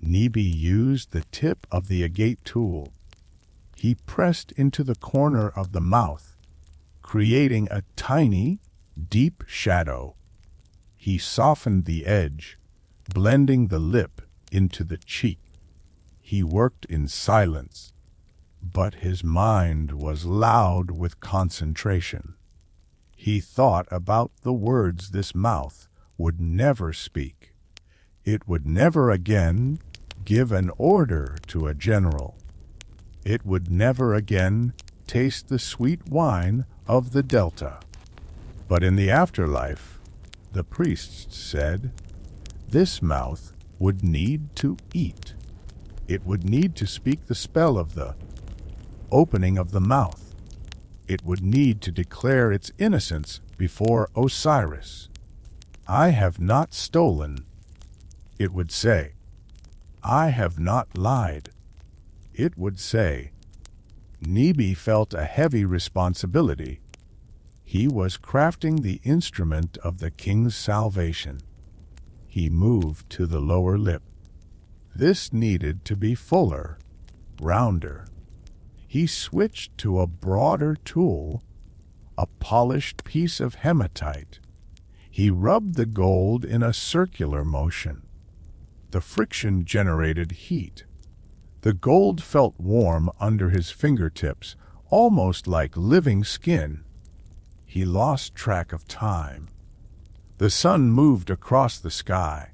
S1: Neby used the tip of the agate tool. He pressed into the corner of the mouth, creating a tiny, deep shadow. He softened the edge, blending the lip into the cheek. He worked in silence, but his mind was loud with concentration. He thought about the words this mouth would never speak. It would never again give an order to a general. It would never again taste the sweet wine of the Delta. But in the afterlife, the priests said, this mouth would need to eat. It would need to speak the spell of the opening of the mouth. It would need to declare its innocence before Osiris. I have not stolen, it would say. I have not lied, it would say. Neby felt a heavy responsibility. He was crafting the instrument of the king's salvation. He moved to the lower lip. This needed to be fuller, rounder. He switched to a broader tool, a polished piece of hematite. He rubbed the gold in a circular motion. The friction generated heat. The gold felt warm under his fingertips, almost like living skin. He lost track of time. The sun moved across the sky,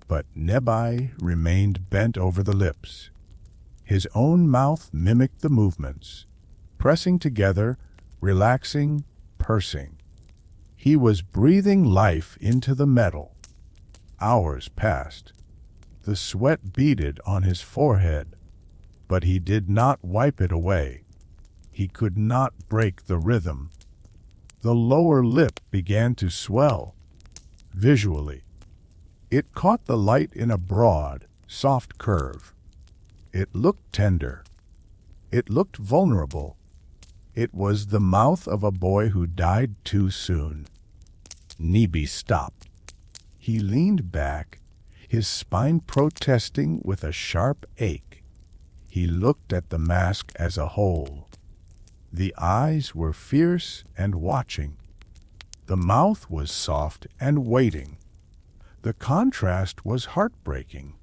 S1: but Neby remained bent over the lips. His own mouth mimicked the movements, pressing together, relaxing, pursing. He was breathing life into the metal. Hours passed. The sweat beaded on his forehead, but he did not wipe it away. He could not break the rhythm. The lower lip began to swell. Visually, it caught the light in a broad, soft curve. It looked tender. It looked vulnerable. It was the mouth of a boy who died too soon. Neby stopped. He leaned back, his spine protesting with a sharp ache. He looked at the mask as a whole. The eyes were fierce and watching. The mouth was soft and waiting. The contrast was heartbreaking.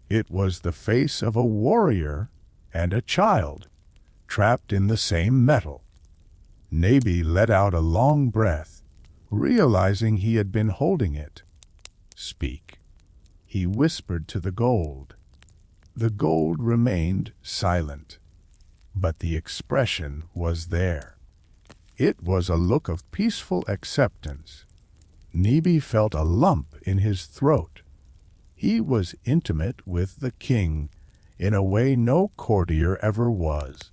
S1: It was the face of a warrior and a child, trapped in the same metal. Neby let out a long breath, realizing he had been holding it. "Speak," he whispered to the gold. The gold remained silent, but the expression was there. It was a look of peaceful acceptance. Neby felt a lump in his throat. He was intimate with the king in a way no courtier ever was.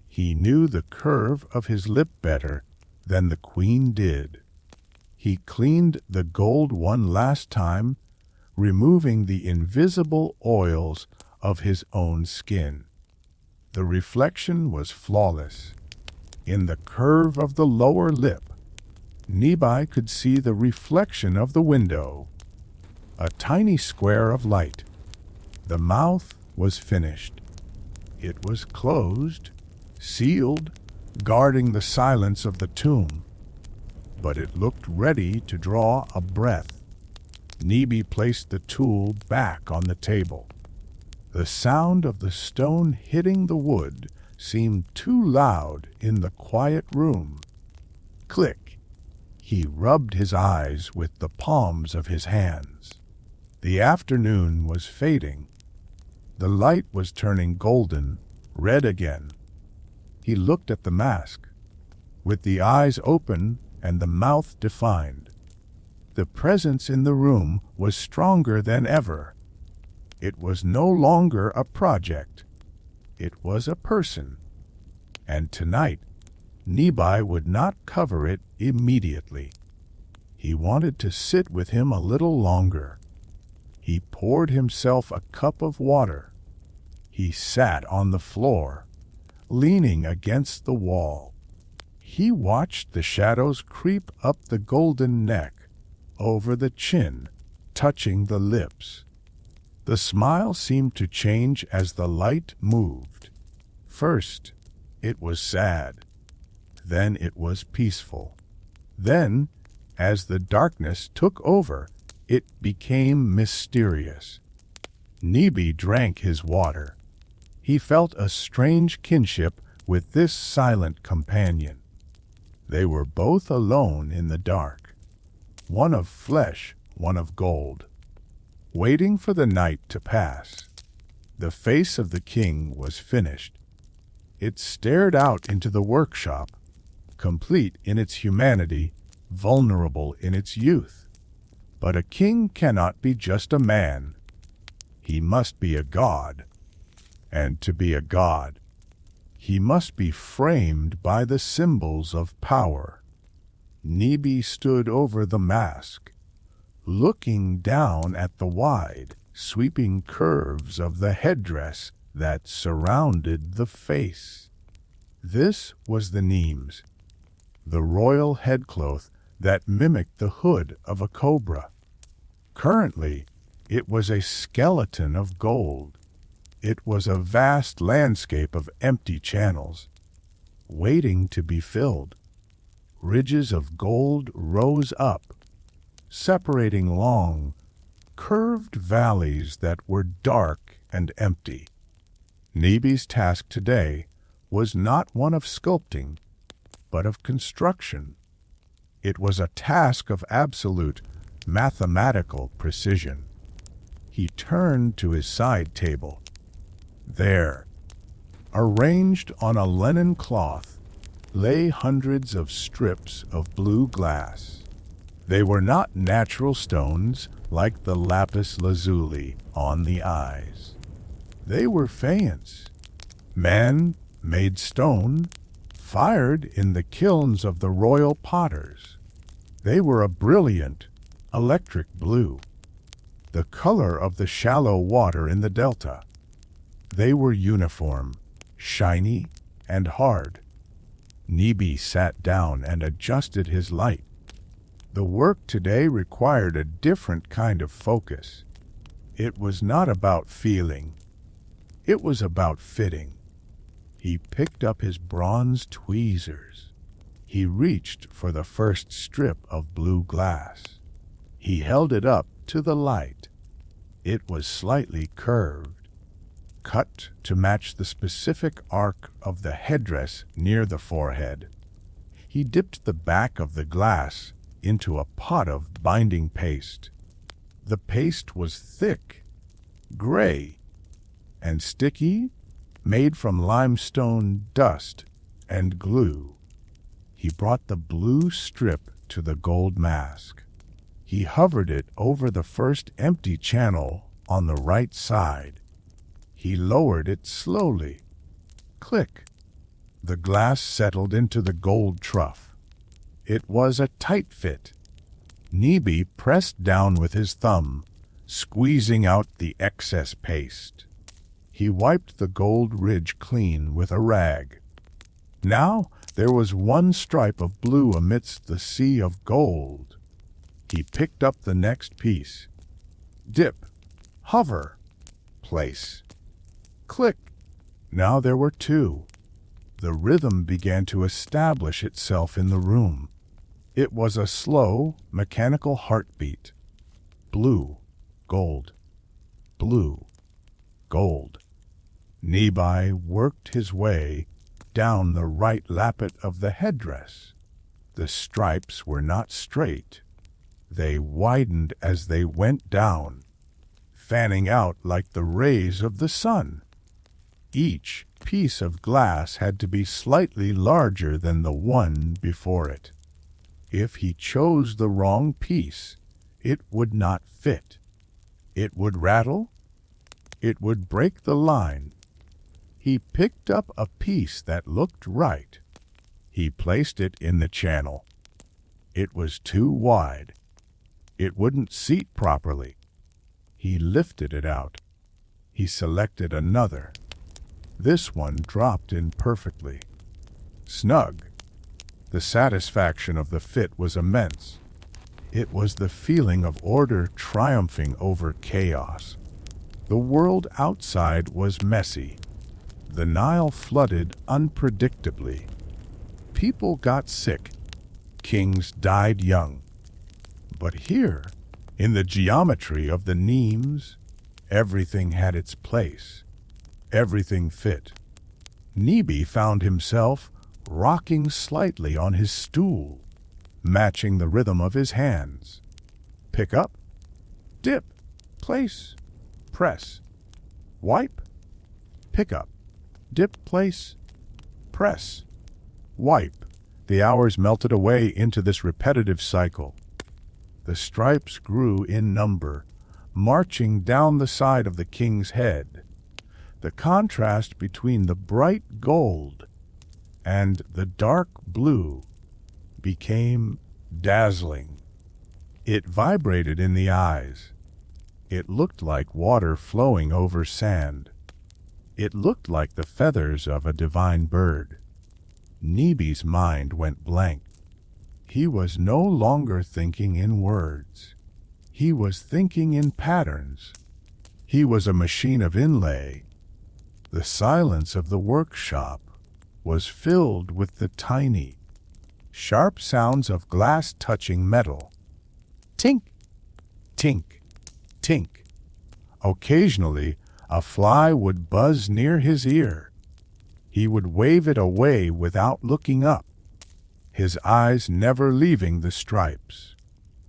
S1: He knew the curve of his lip better than the queen did. He cleaned the gold one last time, removing the invisible oils of his own skin. The reflection was flawless. In the curve of the lower lip, Neby could see the reflection of the window, a tiny square of light. The mouth was finished. It was closed, sealed, guarding the silence of the tomb. But it looked ready to draw a breath. Neby placed the tool back on the table. The sound of the stone hitting the wood seemed too loud in the quiet room. Click! He rubbed his eyes with the palms of his hands. The afternoon was fading. The light was turning golden, red again. He looked at the mask, with the eyes open and the mouth defined. The presence in the room was stronger than ever. It was no longer a project. It was a person. And tonight, Neby would not cover it immediately. He wanted to sit with him a little longer. He poured himself a cup of water. He sat on the floor, leaning against the wall. He watched the shadows creep up the golden neck, over the chin, touching the lips. The smile seemed to change as the light moved. First, it was sad. Then it was peaceful. Then, as the darkness took over, it became mysterious. Neby drank his water. He felt a strange kinship with this silent companion. They were both alone in the dark, one of flesh, one of gold, waiting for the night to pass. The face of the king was finished. It stared out into the workshop, complete in its humanity, vulnerable in its youth. But a king cannot be just a man. He must be a god. And to be a god, he must be framed by the symbols of power. Neby stood over the mask, looking down at the wide, sweeping curves of the headdress that surrounded the face. This was the Nemes, the royal headcloth that mimicked the hood of a cobra. Currently, it was a skeleton of gold. It was a vast landscape of empty channels, waiting to be filled. Ridges of gold rose up, separating long, curved valleys that were dark and empty. Neby's task today was not one of sculpting, but of construction. It was a task of absolute, mathematical precision. He turned to his side table. There, arranged on a linen cloth, lay hundreds of strips of blue glass. They were not natural stones like the Lapis Lazuli on the eyes. They were faience, man-made stone, fired in the kilns of the royal potters. They were a brilliant, electric blue, the color of the shallow water in the delta. They were uniform, shiny, and hard. Neby sat down and adjusted his light. The work today required a different kind of focus. It was not about feeling. It was about fitting. He picked up his bronze tweezers. He reached for the first strip of blue glass. He held it up to the light. It was slightly curved, cut to match the specific arc of the headdress near the forehead. He dipped the back of the glass into a pot of binding paste. The paste was thick, gray, and sticky, made from limestone dust and glue. He brought the blue strip to the gold mask. He hovered it over the first empty channel on the right side. He lowered it slowly. Click. The glass settled into the gold trough. It was a tight fit. Neby pressed down with his thumb, squeezing out the excess paste. He wiped the gold ridge clean with a rag. Now there was one stripe of blue amidst the sea of gold. He picked up the next piece. Dip, hover, place, click. Now there were two. The rhythm began to establish itself in the room. It was a slow, mechanical heartbeat. Blue, gold, blue, gold. Neby worked his way down the right lappet of the headdress. The stripes were not straight. They widened as they went down, fanning out like the rays of the sun. Each piece of glass had to be slightly larger than the one before it. If he chose the wrong piece, it would not fit. It would rattle. It would break the line. He picked up a piece that looked right. He placed it in the channel. It was too wide. It wouldn't seat properly. He lifted it out. He selected another. This one dropped in perfectly. Snug. The satisfaction of the fit was immense. It was the feeling of order triumphing over chaos. The world outside was messy. The Nile flooded unpredictably. People got sick. Kings died young. But here, in the geometry of the Nemes, everything had its place. Everything fit. Neby found himself rocking slightly on his stool, matching the rhythm of his hands. Pick up, dip, place, press, wipe, pick up, dip, place, press, wipe. The hours melted away into this repetitive cycle. The stripes grew in number, marching down the side of the king's head. The contrast between the bright gold and the dark blue became dazzling. It vibrated in the eyes. It looked like water flowing over sand. It looked like the feathers of a divine bird. Neby's mind went blank. He was no longer thinking in words. He was thinking in patterns. He was a machine of inlay. The silence of the workshop was filled with the tiny, sharp sounds of glass touching metal. Tink, tink, tink. Occasionally, a fly would buzz near his ear. He would wave it away without looking up, his eyes never leaving the stripes.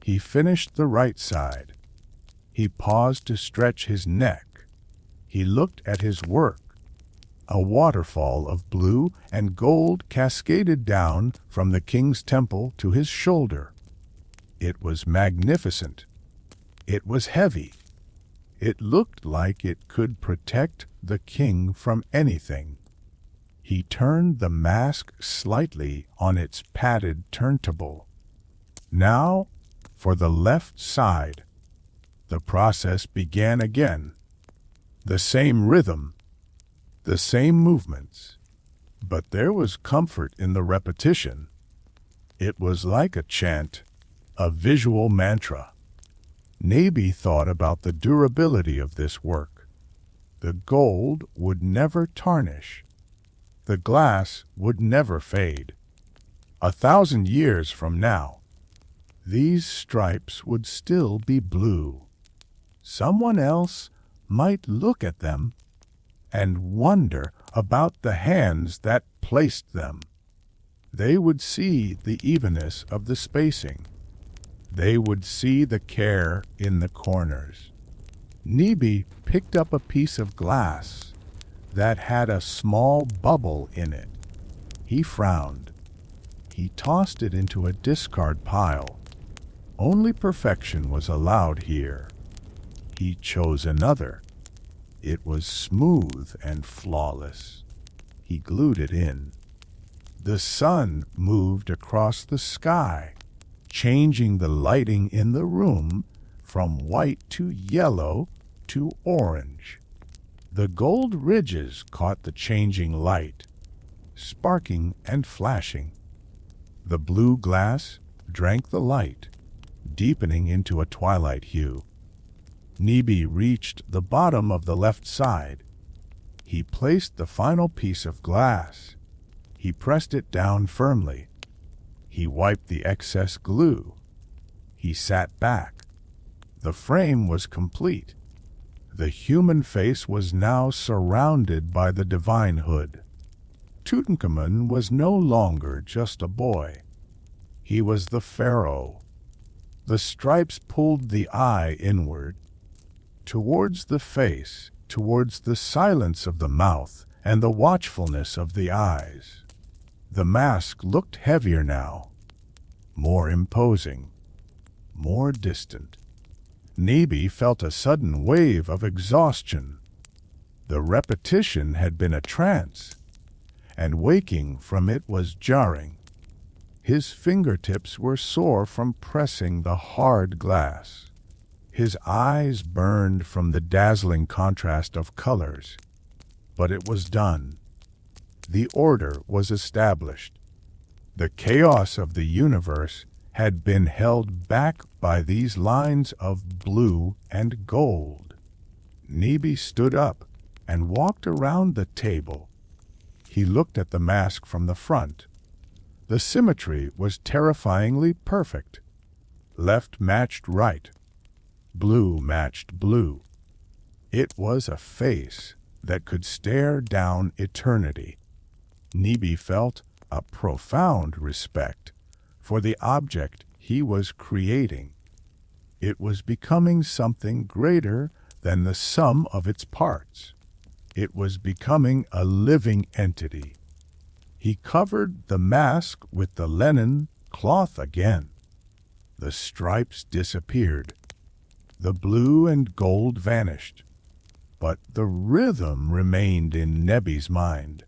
S1: He finished the right side. He paused to stretch his neck. He looked at his work. A waterfall of blue and gold cascaded down from the king's temple to his shoulder. It was magnificent. It was heavy. It looked like it could protect the king from anything. He turned the mask slightly on its padded turntable. Now, for the left side. The process began again. The same rhythm, the same movements, but there was comfort in the repetition. It was like a chant, a visual mantra. Neby thought about the durability of this work. The gold would never tarnish. The glass would never fade. 1,000 years from now, these stripes would still be blue. Someone else might look at them and wonder about the hands that placed them. They would see the evenness of the spacing. They would see the care in the corners. Neby picked up a piece of glass that had a small bubble in it. He frowned. He tossed it into a discard pile. Only perfection was allowed here. He chose another. It was smooth and flawless. He glued it in. The sun moved across the sky, changing the lighting in the room from white to yellow to orange. The gold ridges caught the changing light, sparking and flashing. The blue glass drank the light, deepening into a twilight hue. Neby reached the bottom of the left side. He placed the final piece of glass. He pressed it down firmly. He wiped the excess glue. He sat back. The frame was complete. The human face was now surrounded by the divine hood. Tutankhamun was no longer just a boy. He was the pharaoh. The stripes pulled the eye inward, towards the face, towards the silence of the mouth and the watchfulness of the eyes. The mask looked heavier now, more imposing, more distant. Neby felt a sudden wave of exhaustion. The repetition had been a trance, and waking from it was jarring. His fingertips were sore from pressing the hard glass. His eyes burned from the dazzling contrast of colors. But it was done. The order was established. The chaos of the universe had been held back by these lines of blue and gold. Neby stood up and walked around the table. He looked at the mask from the front. The symmetry was terrifyingly perfect. Left matched right. Blue matched blue. It was a face that could stare down eternity. Neby felt a profound respect for the object he was creating. It was becoming something greater than the sum of its parts. It was becoming a living entity. He covered the mask with the linen cloth again. The stripes disappeared. The blue and gold vanished. But the rhythm remained in Neby's mind.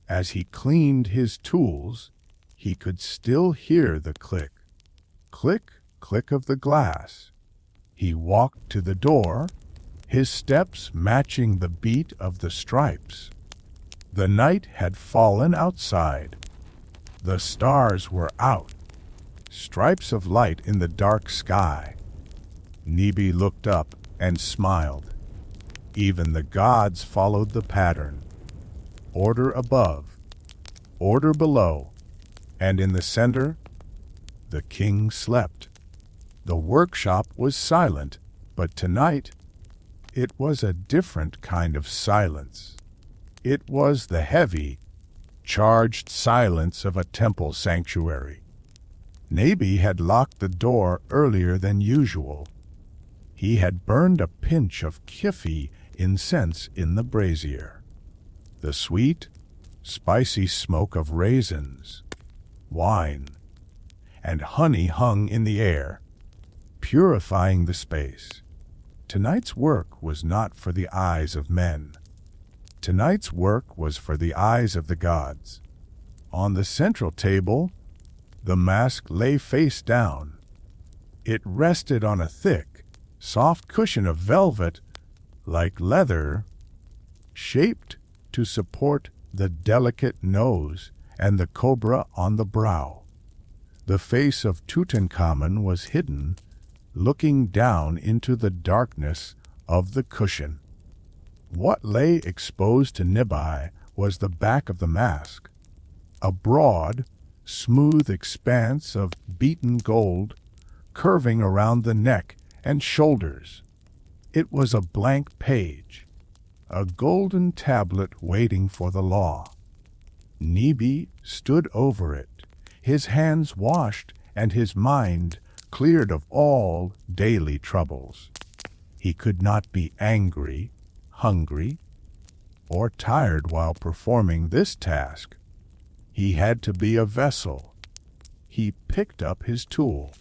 S1: As he cleaned his tools, he could still hear the click, click of the glass. He walked to the door, his steps matching the beat of the stripes. The night had fallen outside. The stars were out, stripes of light in the dark sky. Neby looked up and smiled. Even the gods followed the pattern. Order above, order below, and in the center, the king slept. The workshop was silent, but tonight, it was a different kind of silence. It was the heavy, charged silence of a temple sanctuary. Neby had locked the door earlier than usual. He had burned a pinch of Kifi incense in the brazier. The sweet, spicy smoke of raisins, wine, and honey hung in the air, purifying the space. Tonight's work was not for the eyes of men. Tonight's work was for the eyes of the gods. On the central table, the mask lay face down. It rested on a thick, soft cushion of velvet, like leather, shaped to support the delicate nose and the cobra on the brow. The face of Tutankhamun was hidden, looking down into the darkness of the cushion. What lay exposed to Neby was the back of the mask, a broad, smooth expanse of beaten gold, curving around the neck and shoulders. It was a blank page, a golden tablet waiting for the law. Neby stood over it, his hands washed and his mind cleared of all daily troubles. He could not be angry, hungry, or tired while performing this task. He had to be a vessel. He picked up his tool.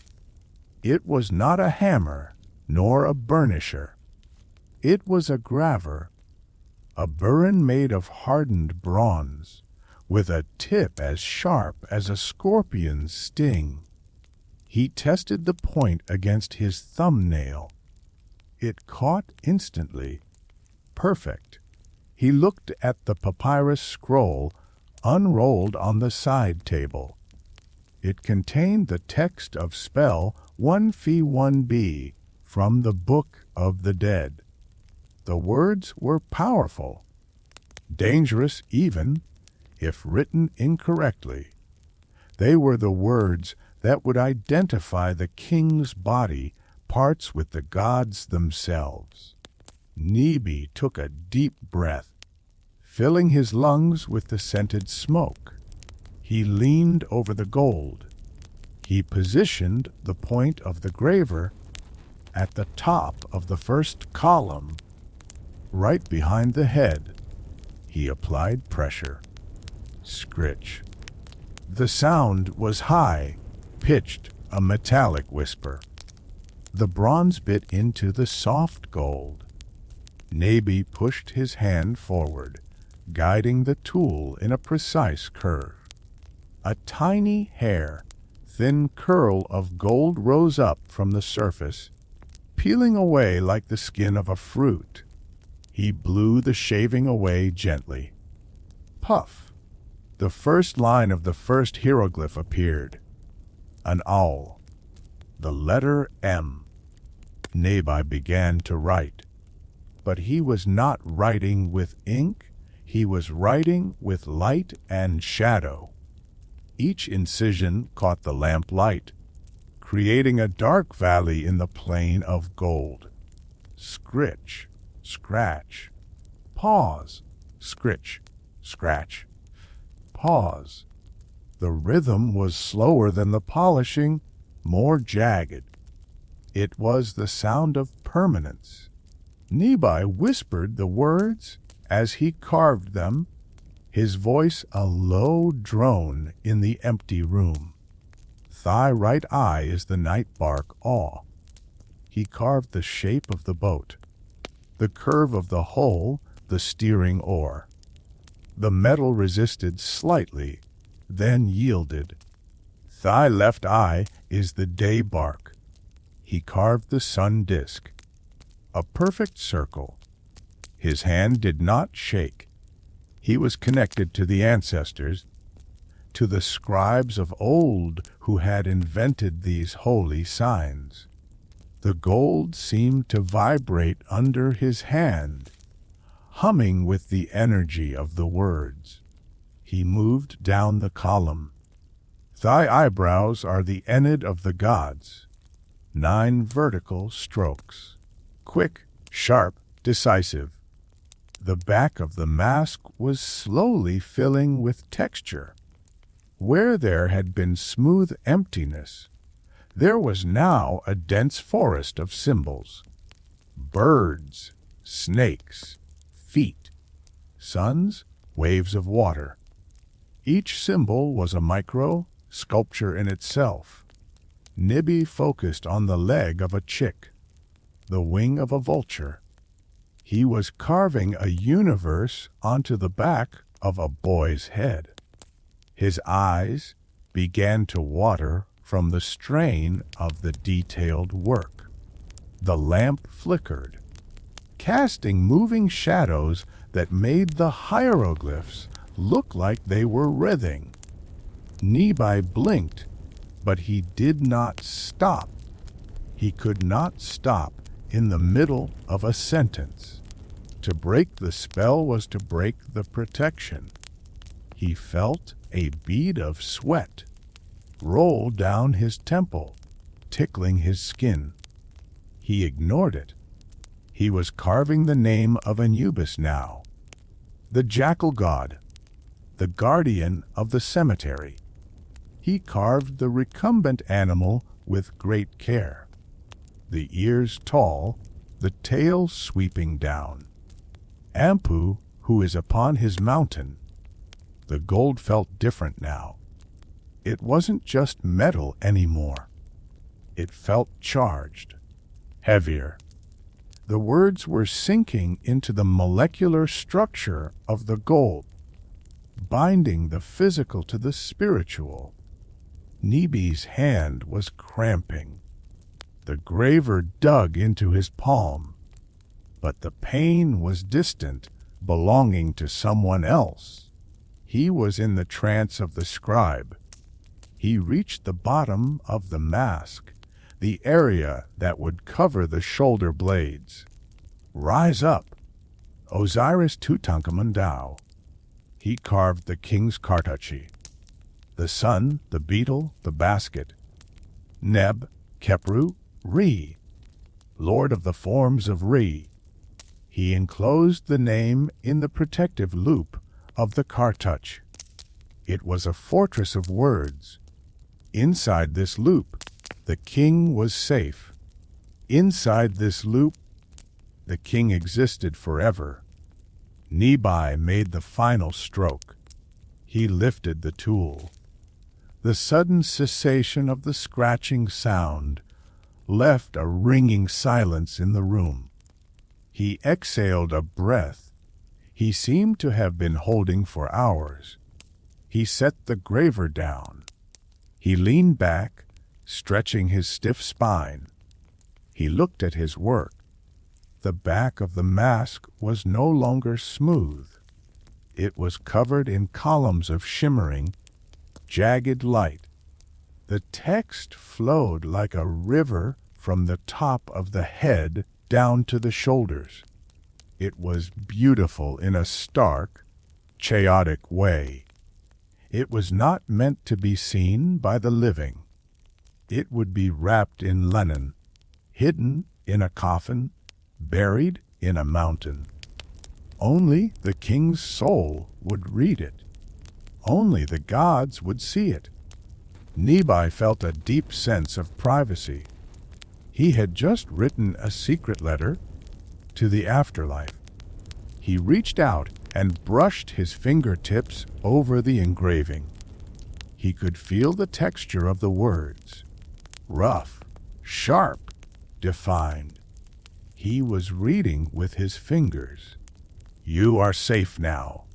S1: It was not a hammer, nor a burnisher. It was a graver, a burin made of hardened bronze, with a tip as sharp as a scorpion's sting. He tested the point against his thumbnail. It caught instantly. Perfect. He looked at the papyrus scroll unrolled on the side table. It contained the text of spell 1F1B from the Book of the Dead. The words were powerful, dangerous even if written incorrectly. They were the words that would identify the king's body parts with the gods themselves. Neby took a deep breath, filling his lungs with the scented smoke. He leaned over the gold. He positioned the point of the graver at the top of the first column, right behind the head. He applied pressure. Scritch. The sound was high, pitched, a metallic whisper. The bronze bit into the soft gold. Neby pushed his hand forward, guiding the tool in a precise curve. A tiny hair, thin curl of gold rose up from the surface, peeling away like the skin of a fruit. He blew the shaving away gently. Puff. The first line of the first hieroglyph appeared. An owl. The letter M. Neby began to write. But he was not writing with ink, he was writing with light and shadow. Each incision caught the lamp light, creating a dark valley in the plain of gold. Scritch, scratch, pause, scritch, scratch, pause. The rhythm was slower than the polishing, more jagged. It was the sound of permanence. Neby whispered the words as he carved them, his voice a low drone in the empty room. Thy right eye is the night bark awe. He carved the shape of the boat, the curve of the hull, the steering oar. The metal resisted slightly, then yielded. Thy left eye is the day bark. He carved the sun disk, a perfect circle. His hand did not shake. He was connected to the ancestors, to the scribes of old who had invented these holy signs. The gold seemed to vibrate under his hand, humming with the energy of the words. He moved down the column. Thy eyebrows are the enid of the gods. 9 vertical strokes. Quick, sharp, decisive. The back of the mask was slowly filling with texture. Where there had been smooth emptiness, there was now a dense forest of symbols. Birds, snakes, feet, suns, waves of water. Each symbol was a micro-sculpture in itself. Neby focused on the leg of a chick, the wing of a vulture. He was carving a universe onto the back of a boy's head. His eyes began to water from the strain of the detailed work. The lamp flickered, casting moving shadows that made the hieroglyphs look like they were writhing. Neby blinked, but he did not stop. He could not stop in the middle of a sentence. To break the spell was to break the protection. He felt a bead of sweat roll down his temple, tickling his skin. He ignored it. He was carving the name of Anubis now, the jackal god, the guardian of the cemetery. He carved the recumbent animal with great care, the ears tall, the tail sweeping down. Ampu, who is upon his mountain. The gold felt different now. It wasn't just metal anymore. It felt charged, heavier. The words were sinking into the molecular structure of the gold, binding the physical to the spiritual. Neby's hand was cramping. The graver dug into his palm, but the pain was distant, belonging to someone else. He was in the trance of the scribe. He reached the bottom of the mask, the area that would cover the shoulder blades. Rise up, Osiris Tutankhamun Tao. He carved the king's cartouche, the sun, the beetle, the basket. Neb, Khepru, Re, Lord of the forms of Re. He enclosed the name in the protective loop of the cartouche. It was a fortress of words. Inside this loop, the king was safe. Inside this loop, the king existed forever. Neby made the final stroke. He lifted the tool. The sudden cessation of the scratching sound left a ringing silence in the room. He exhaled a breath he seemed to have been holding for hours. He set the graver down. He leaned back, stretching his stiff spine. He looked at his work. The back of the mask was no longer smooth. It was covered in columns of shimmering, jagged light. The text flowed like a river from the top of the head down to the shoulders. It was beautiful in a stark, chaotic way. It was not meant to be seen by the living. It would be wrapped in linen, hidden in a coffin, buried in a mountain. Only the king's soul would read it. Only the gods would see it. Neby felt a deep sense of privacy. He had just written a secret letter to the afterlife. He reached out and brushed his fingertips over the engraving. He could feel the texture of the words. Rough, sharp, defined. He was reading with his fingers. You are safe now,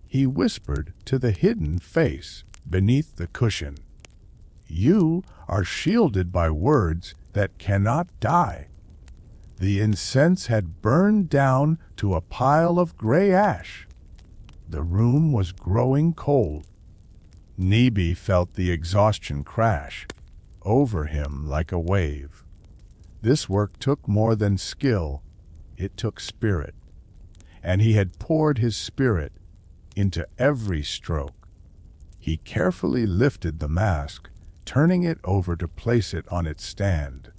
S1: he whispered to the hidden face beneath the cushion. You are shielded by words that cannot die. The incense had burned down to a pile of gray ash. The room was growing cold. Neby felt the exhaustion crash over him like a wave. This work took more than skill. It took spirit. And he had poured his spirit into every stroke. He carefully lifted the mask, turning it over to place it on its stand.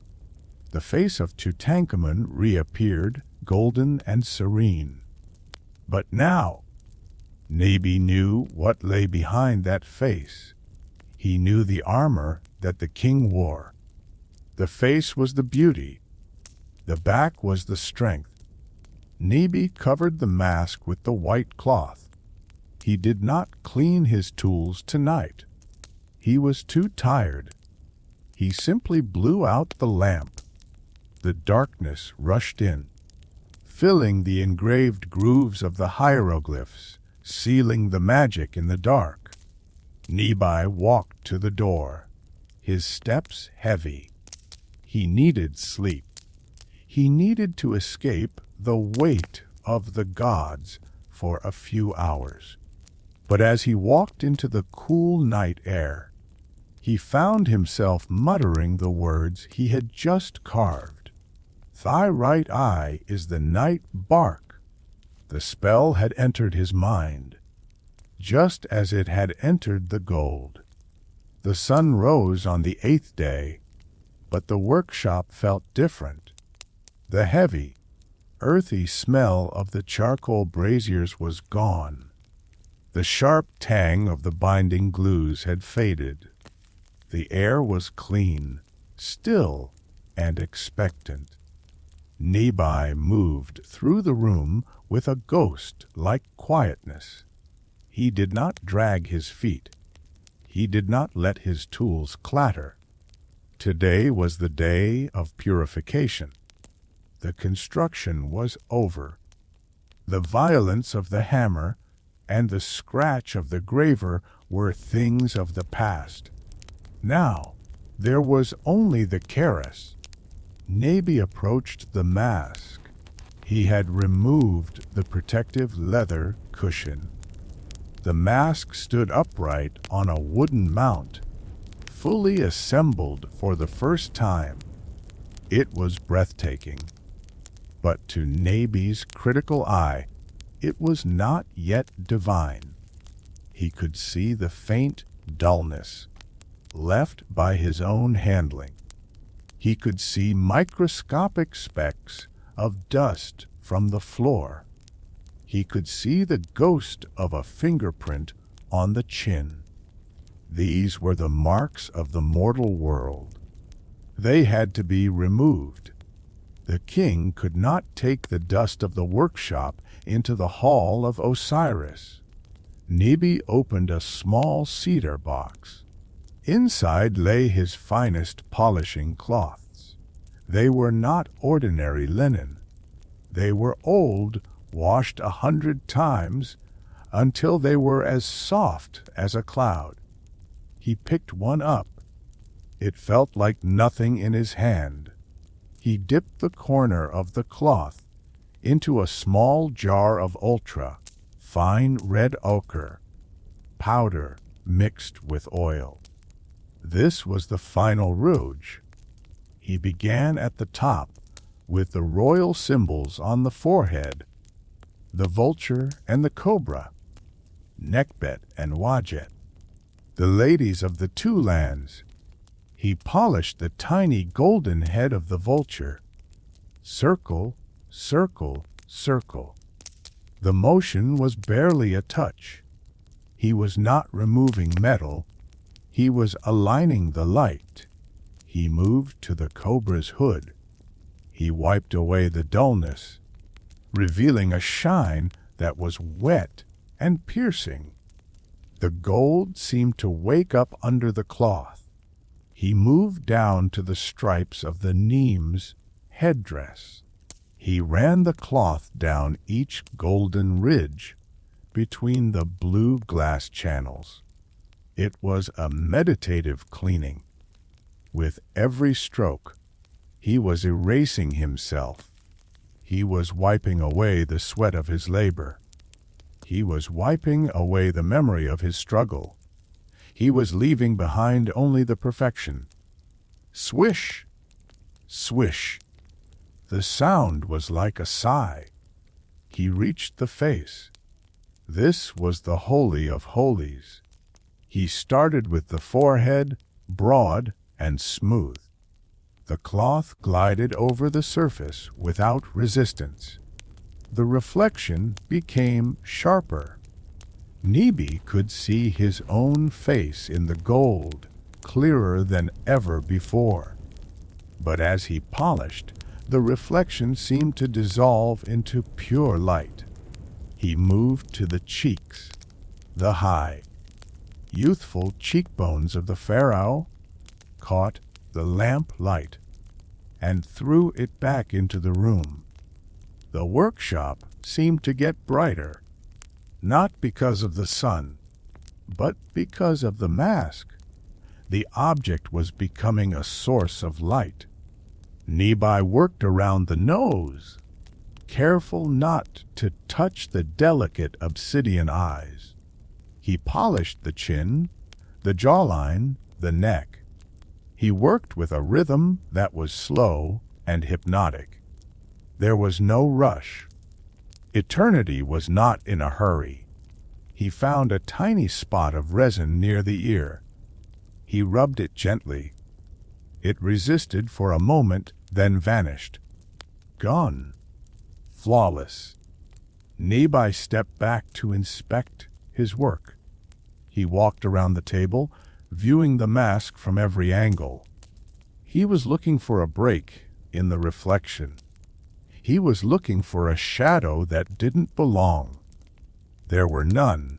S1: The face of Tutankhamun reappeared, golden and serene. But now, Neby knew what lay behind that face. He knew the armor that the king wore. The face was the beauty. The back was the strength. Neby covered the mask with the white cloth. He did not clean his tools tonight. He was too tired. He simply blew out the lamp. The darkness rushed in, filling the engraved grooves of the hieroglyphs, sealing the magic in the dark. Neby walked to the door, his steps heavy. He needed sleep. He needed to escape the weight of the gods for a few hours. But as he walked into the cool night air, he found himself muttering the words he had just carved. Thy right eye is the night bark. The spell had entered his mind, just as it had entered the gold. The sun rose on the 8th day, but the workshop felt different. The heavy, earthy smell of the charcoal braziers was gone. The sharp tang of the binding glues had faded. The air was clean, still, and expectant. Neby moved through the room with a ghost-like quietness. He did not drag his feet. He did not let his tools clatter. Today was the day of purification. The construction was over. The violence of the hammer and the scratch of the graver were things of the past. Now, there was only the caress. Neby approached the mask. He had removed the protective leather cushion. The mask stood upright on a wooden mount, fully assembled for the first time. It was breathtaking. But to Neby's critical eye, it was not yet divine. He could see the faint dullness left by his own handling. He could see microscopic specks of dust from the floor. He could see the ghost of a fingerprint on the chin. These were the marks of the mortal world. They had to be removed. The king could not take the dust of the workshop into the hall of Osiris. Neby opened a small cedar box. Inside lay his finest polishing cloths. They were not ordinary linen. They were old, washed 100 times, until they were as soft as a cloud. He picked one up. It felt like nothing in his hand. He dipped the corner of the cloth into a small jar of ultra-fine red ochre, powder mixed with oil. This was the final rouge. He began at the top with the royal symbols on the forehead, the vulture and the cobra, Nekbet and Wajet, the ladies of the two lands. He polished the tiny golden head of the vulture. Circle, circle, circle. The motion was barely a touch. He was not removing metal. He was aligning the light. He moved to the cobra's hood. He wiped away the dullness, revealing a shine that was wet and piercing. The gold seemed to wake up under the cloth. He moved down to the stripes of the Neem's headdress. He ran the cloth down each golden ridge between the blue glass channels. It was a meditative cleaning. With every stroke, he was erasing himself. He was wiping away the sweat of his labor. He was wiping away the memory of his struggle. He was leaving behind only the perfection. Swish! Swish! The sound was like a sigh. He reached the face. This was the Holy of Holies. He started with the forehead, broad and smooth. The cloth glided over the surface without resistance. The reflection became sharper. Neby could see his own face in the gold, clearer than ever before. But as he polished, the reflection seemed to dissolve into pure light. He moved to the cheeks, the high, youthful cheekbones of the pharaoh, caught the lamp light, and threw it back into the room. The workshop seemed to get brighter. Not because of the sun, but because of the mask. The object was becoming a source of light. Neby worked around the nose, careful not to touch the delicate obsidian eyes. He polished the chin, the jawline, the neck. He worked with a rhythm that was slow and hypnotic. There was no rush. Eternity was not in a hurry. He found a tiny spot of resin near the ear. He rubbed it gently. It resisted for a moment, then vanished. Gone. Flawless. Neby stepped back to inspect. his work. He walked around the table, viewing the mask from every angle. He was looking for a break in the reflection. He was looking for a shadow that didn't belong. There were none.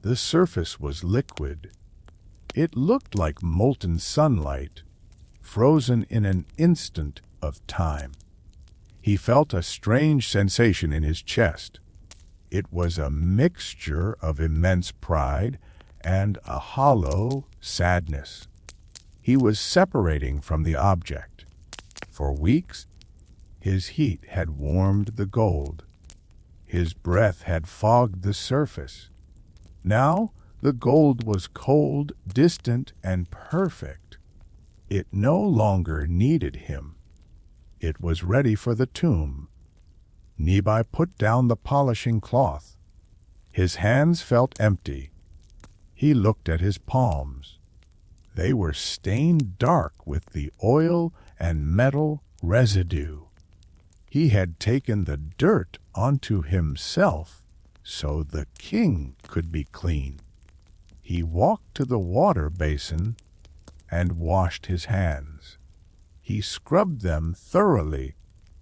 S1: The surface was liquid. It looked like molten sunlight, frozen in an instant of time. He felt a strange sensation in his chest. It was a mixture of immense pride and a hollow sadness. He was separating from the object. For weeks, his heat had warmed the gold. His breath had fogged the surface. Now the gold was cold, distant, and perfect. It no longer needed him. It was ready for the tomb. Neby put down the polishing cloth. His hands felt empty. He looked at his palms. They were stained dark with the oil and metal residue. He had taken the dirt onto himself so the king could be clean. He walked to the water basin and washed his hands. He scrubbed them thoroughly,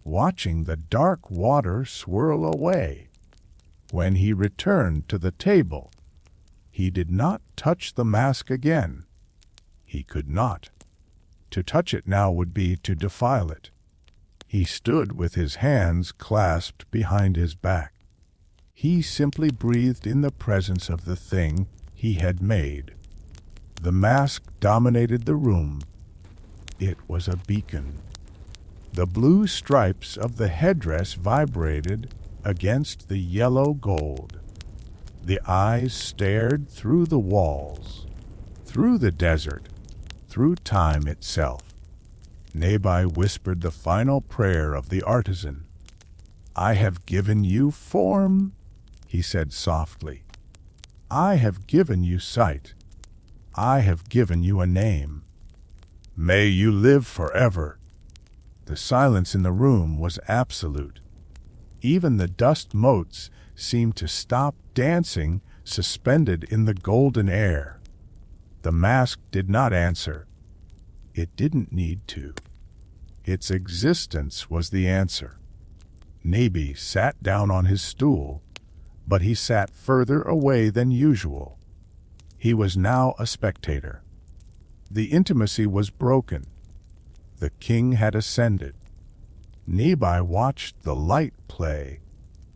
S1: watching the dark water swirl away. When he returned to the table, he did not touch the mask again. He could not. To touch it now would be to defile it. He stood with his hands clasped behind his back. He simply breathed in the presence of the thing he had made. The mask dominated the room. It was a beacon. The blue stripes of the headdress vibrated against the yellow gold. The eyes stared through the walls, through the desert, through time itself. Neby whispered the final prayer of the artisan. "I have given you form," he said softly. "I have given you sight. I have given you a name. May you live forever." The silence in the room was absolute. Even the dust motes seemed to stop dancing, suspended in the golden air. The mask did not answer. It didn't need to. Its existence was the answer. Neby sat down on his stool, but he sat further away than usual. He was now a spectator. The intimacy was broken. The king had ascended. Neby watched the light play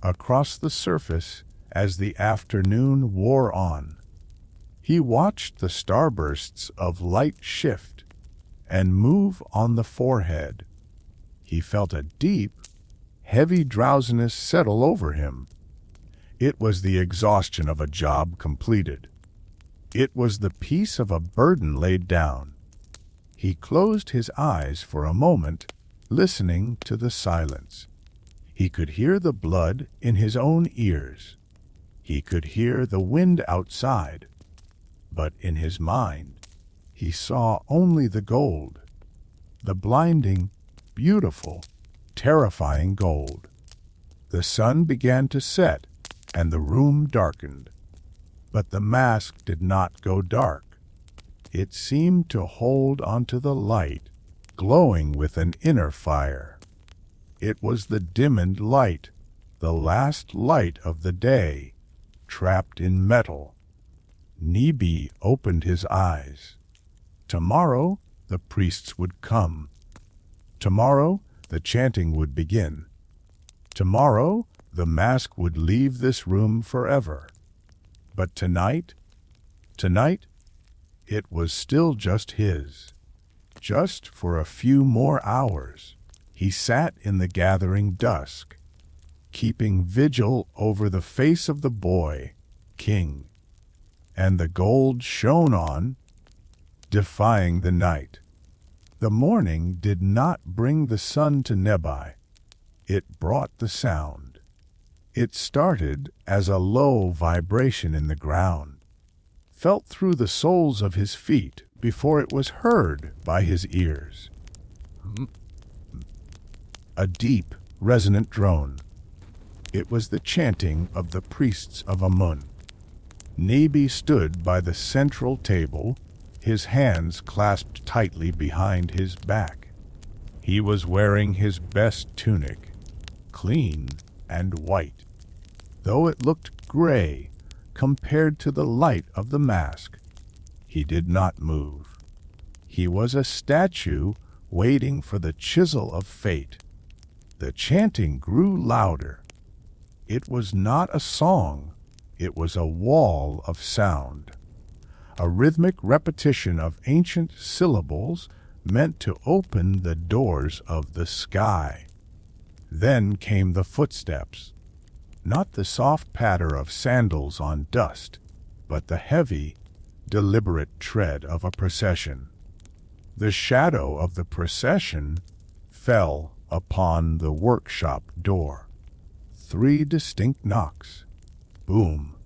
S1: across the surface as the afternoon wore on. He watched the starbursts of light shift and move on the forehead. He felt a deep, heavy drowsiness settle over him. It was the exhaustion of a job completed. It was the peace of a burden laid down. He closed his eyes for a moment, listening to the silence. He could hear the blood in his own ears. He could hear the wind outside. But in his mind, he saw only the gold, the blinding, beautiful, terrifying gold. The sun began to set, and the room darkened. But the mask did not go dark. It seemed to hold onto the light, glowing with an inner fire. It was the dimmened light, the last light of the day, trapped in metal. Neby opened his eyes. Tomorrow the priests would come. Tomorrow the chanting would begin. Tomorrow the mask would leave this room forever. But tonight, it was still just his. Just for a few more hours, he sat in the gathering dusk, keeping vigil over the face of the boy, king. And the gold shone on, defying the night. The morning did not bring the sun to Neby. It brought the sound. It started as a low vibration in the ground, felt through the soles of his feet before it was heard by his ears. A deep, resonant drone. It was the chanting of the priests of Amun. Neby stood by the central table, his hands clasped tightly behind his back. He was wearing his best tunic, clean and white, though it looked gray compared to the light of the mask. He did not move. He was a statue waiting for the chisel of fate. The chanting grew louder. It was not a song, it was a wall of sound, a rhythmic repetition of ancient syllables meant to open the doors of the sky. Then came the footsteps, not the soft patter of sandals on dust, but the heavy, deliberate tread of a procession. The shadow of the procession fell upon the workshop door. 3 distinct knocks. Boom,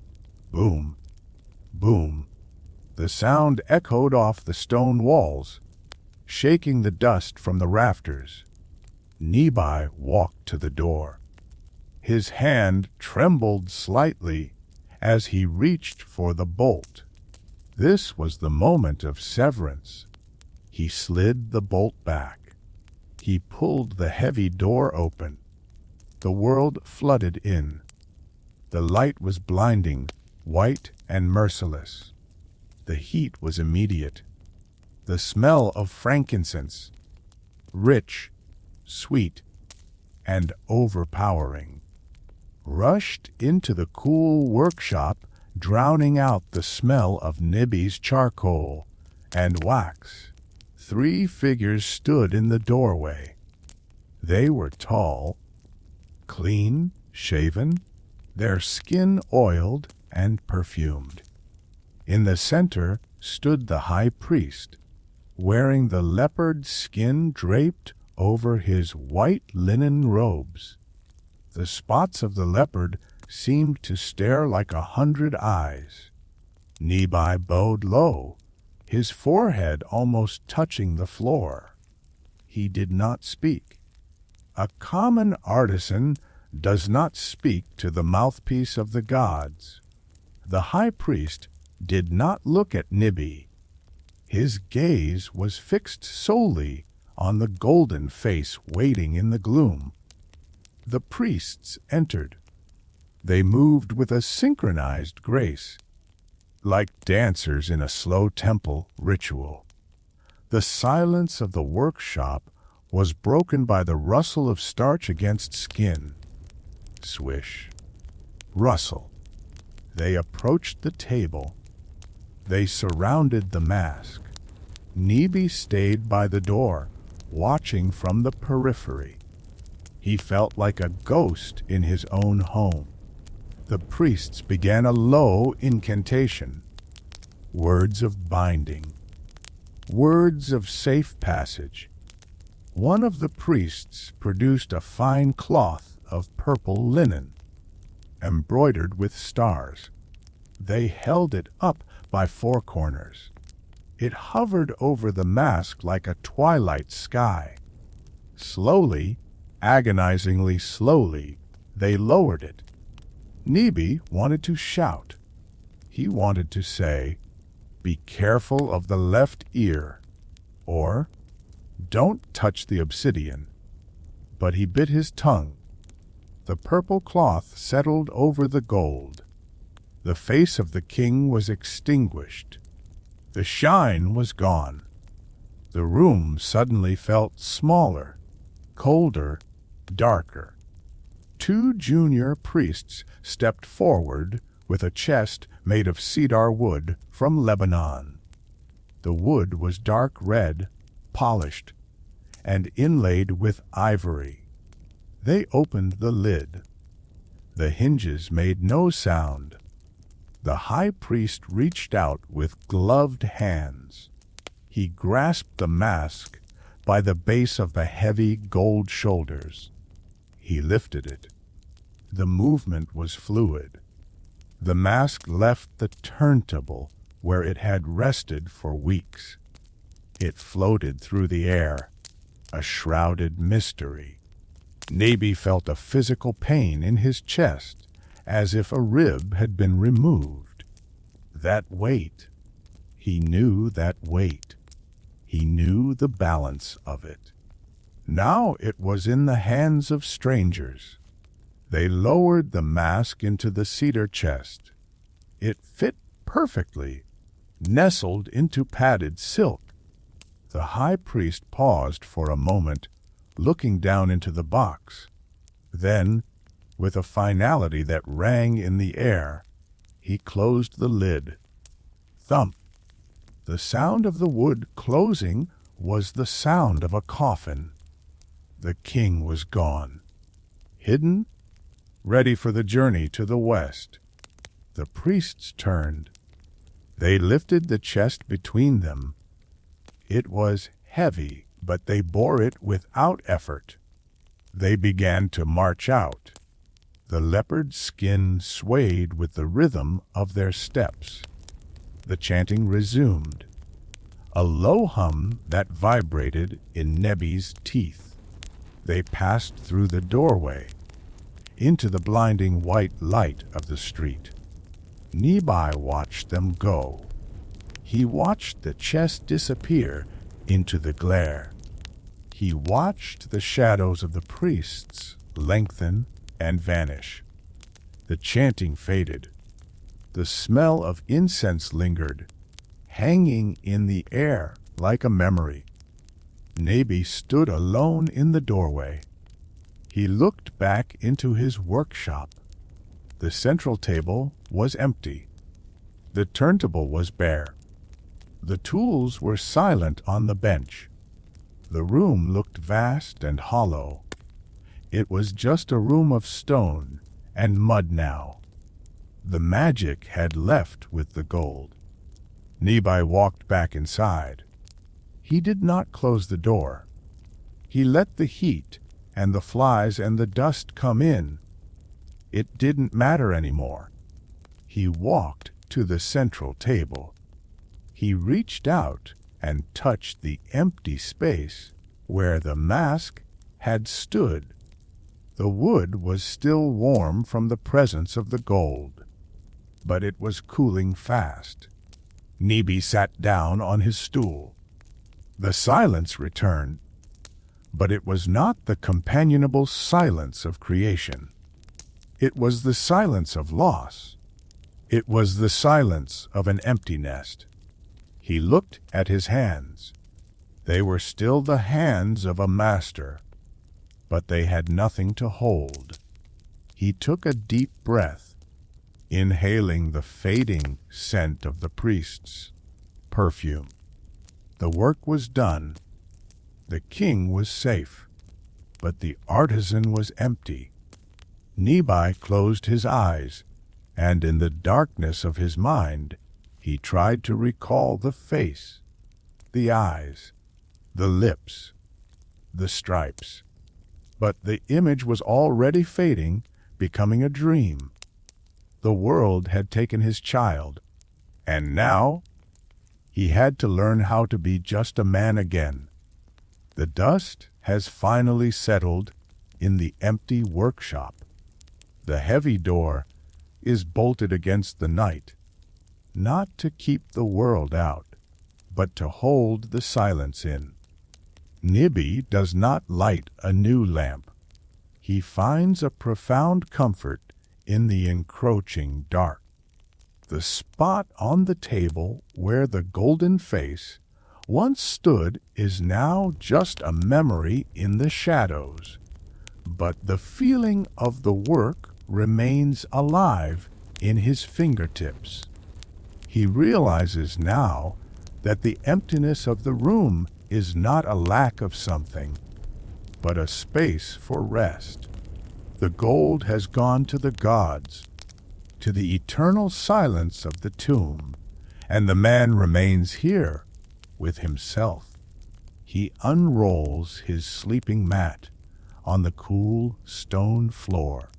S1: boom, boom. The sound echoed off the stone walls, shaking the dust from the rafters. Neby walked to the door. His hand trembled slightly as he reached for the bolt. This was the moment of severance. He slid the bolt back. He pulled the heavy door open. The world flooded in. The light was blinding, white and merciless. The heat was immediate. The smell of frankincense, rich, sweet, and overpowering, rushed into the cool workshop, drowning out the smell of Neby's charcoal and wax. 3 figures stood in the doorway. They were tall, clean shaven, their skin oiled and perfumed. In the center stood the high priest, wearing the leopard skin draped over his white linen robes. The spots of the leopard seemed to stare like 100 eyes. Neby bowed low, his forehead almost touching the floor. He did not speak. A common artisan does not speak to the mouthpiece of the gods. The high priest did not look at Neby. His gaze was fixed solely on the golden face waiting in the gloom. The priests entered. They moved with a synchronized grace, like dancers in a slow temple ritual. The silence of the workshop was broken by the rustle of starch against skin. Swish, rustle. They approached the table. They surrounded the mask. Neby stayed by the door, watching from the periphery. He felt like a ghost in his own home. The priests began a low incantation, words of binding, words of safe passage. One of the priests produced a fine cloth of purple linen, embroidered with stars. They held it up by 4 corners. It hovered over the mask like a twilight sky. Slowly, agonizingly slowly, they lowered it. Neby wanted to shout. He wanted to say, "Be careful of the left ear," or "Don't touch the obsidian." But he bit his tongue. The purple cloth settled over the gold. The face of the king was extinguished. The shine was gone. The room suddenly felt smaller, colder, darker. 2 junior priests stepped forward with a chest made of cedar wood from Lebanon. The wood was dark red, polished, and inlaid with ivory. They opened the lid. The hinges made no sound. The high priest reached out with gloved hands. He grasped the mask by the base of the heavy gold shoulders. He lifted it. The movement was fluid. The mask left the turntable where it had rested for weeks. It floated through the air, a shrouded mystery. Neby felt a physical pain in his chest, as if a rib had been removed. That weight. He knew that weight. He knew the balance of it. Now it was in the hands of strangers. They lowered the mask into the cedar chest. It fit perfectly, nestled into padded silk. The high priest paused for a moment, looking down into the box. Then, with a finality that rang in the air, he closed the lid. Thump! The sound of the wood closing was the sound of a coffin. The king was gone. Hidden, ready for the journey to the west. The priests turned. They lifted the chest between them. It was heavy, but they bore it without effort. They began to march out. The leopard skin swayed with the rhythm of their steps. The chanting resumed, a low hum that vibrated in Neby's teeth. They passed through the doorway, into the blinding white light of the street. Neby watched them go. He watched the chest disappear into the glare. He watched the shadows of the priests lengthen and vanish. The chanting faded. The smell of incense lingered, hanging in the air like a memory. Neby stood alone in the doorway. He looked back into his workshop. The central table was empty. The turntable was bare. The tools were silent on the bench. The room looked vast and hollow. It was just a room of stone and mud now. The magic had left with the gold. Neby walked back inside. He did not close the door. He let the heat and the flies and the dust come in. It didn't matter anymore. He walked to the central table. He reached out and touched the empty space where the mask had stood. The wood was still warm from the presence of the gold, but it was cooling fast. Neby sat down on his stool. The silence returned, but it was not the companionable silence of creation. It was the silence of loss. It was the silence of an empty nest. He looked at his hands. They were still the hands of a master, but they had nothing to hold. He took a deep breath, inhaling the fading scent of the priest's perfume. The work was done. The king was safe, but the artisan was empty. Neby closed his eyes, and in the darkness of his mind, he tried to recall the face, the eyes, the lips, the stripes. But the image was already fading, becoming a dream. The world had taken his child, and now he had to learn how to be just a man again. The dust has finally settled in the empty workshop. The heavy door is bolted against the night, not to keep the world out, but to hold the silence in. Neby does not light a new lamp. He finds a profound comfort in the encroaching dark. The spot on the table where the golden face once stood is now just a memory in the shadows, but the feeling of the work remains alive in his fingertips. He realizes now that the emptiness of the room is not a lack of something, but a space for rest. The gold has gone to the gods, to the eternal silence of the tomb, and the man remains here with himself. He unrolls his sleeping mat on the cool stone floor,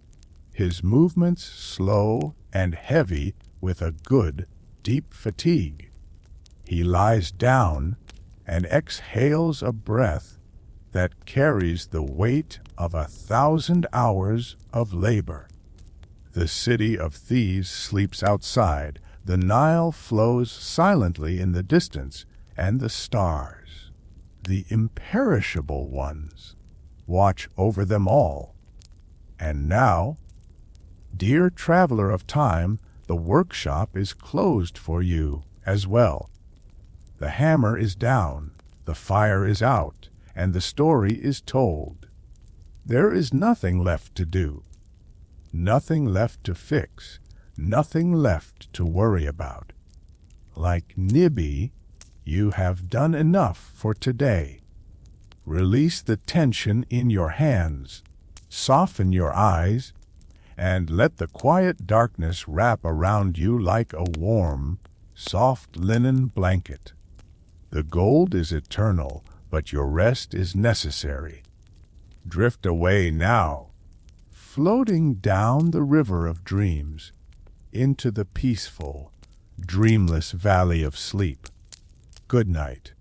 S1: his movements slow and heavy with a good, deep fatigue. He lies down and exhales a breath that carries the weight of 1,000 hours of labor. The city of thieves sleeps outside, The Nile flows silently in the distance, and the stars, the imperishable ones, watch over them all. And now, dear traveler of time, the workshop is closed for you as well. The hammer is down, the fire is out, and the story is told. There is nothing left to do, nothing left to fix, nothing left to worry about. Like Neby, you have done enough for today. Release the tension in your hands, soften your eyes, and let the quiet darkness wrap around you like a warm, soft linen blanket. The gold is eternal, but your rest is necessary. Drift away now, floating down the river of dreams, into the peaceful, dreamless valley of sleep. Good night.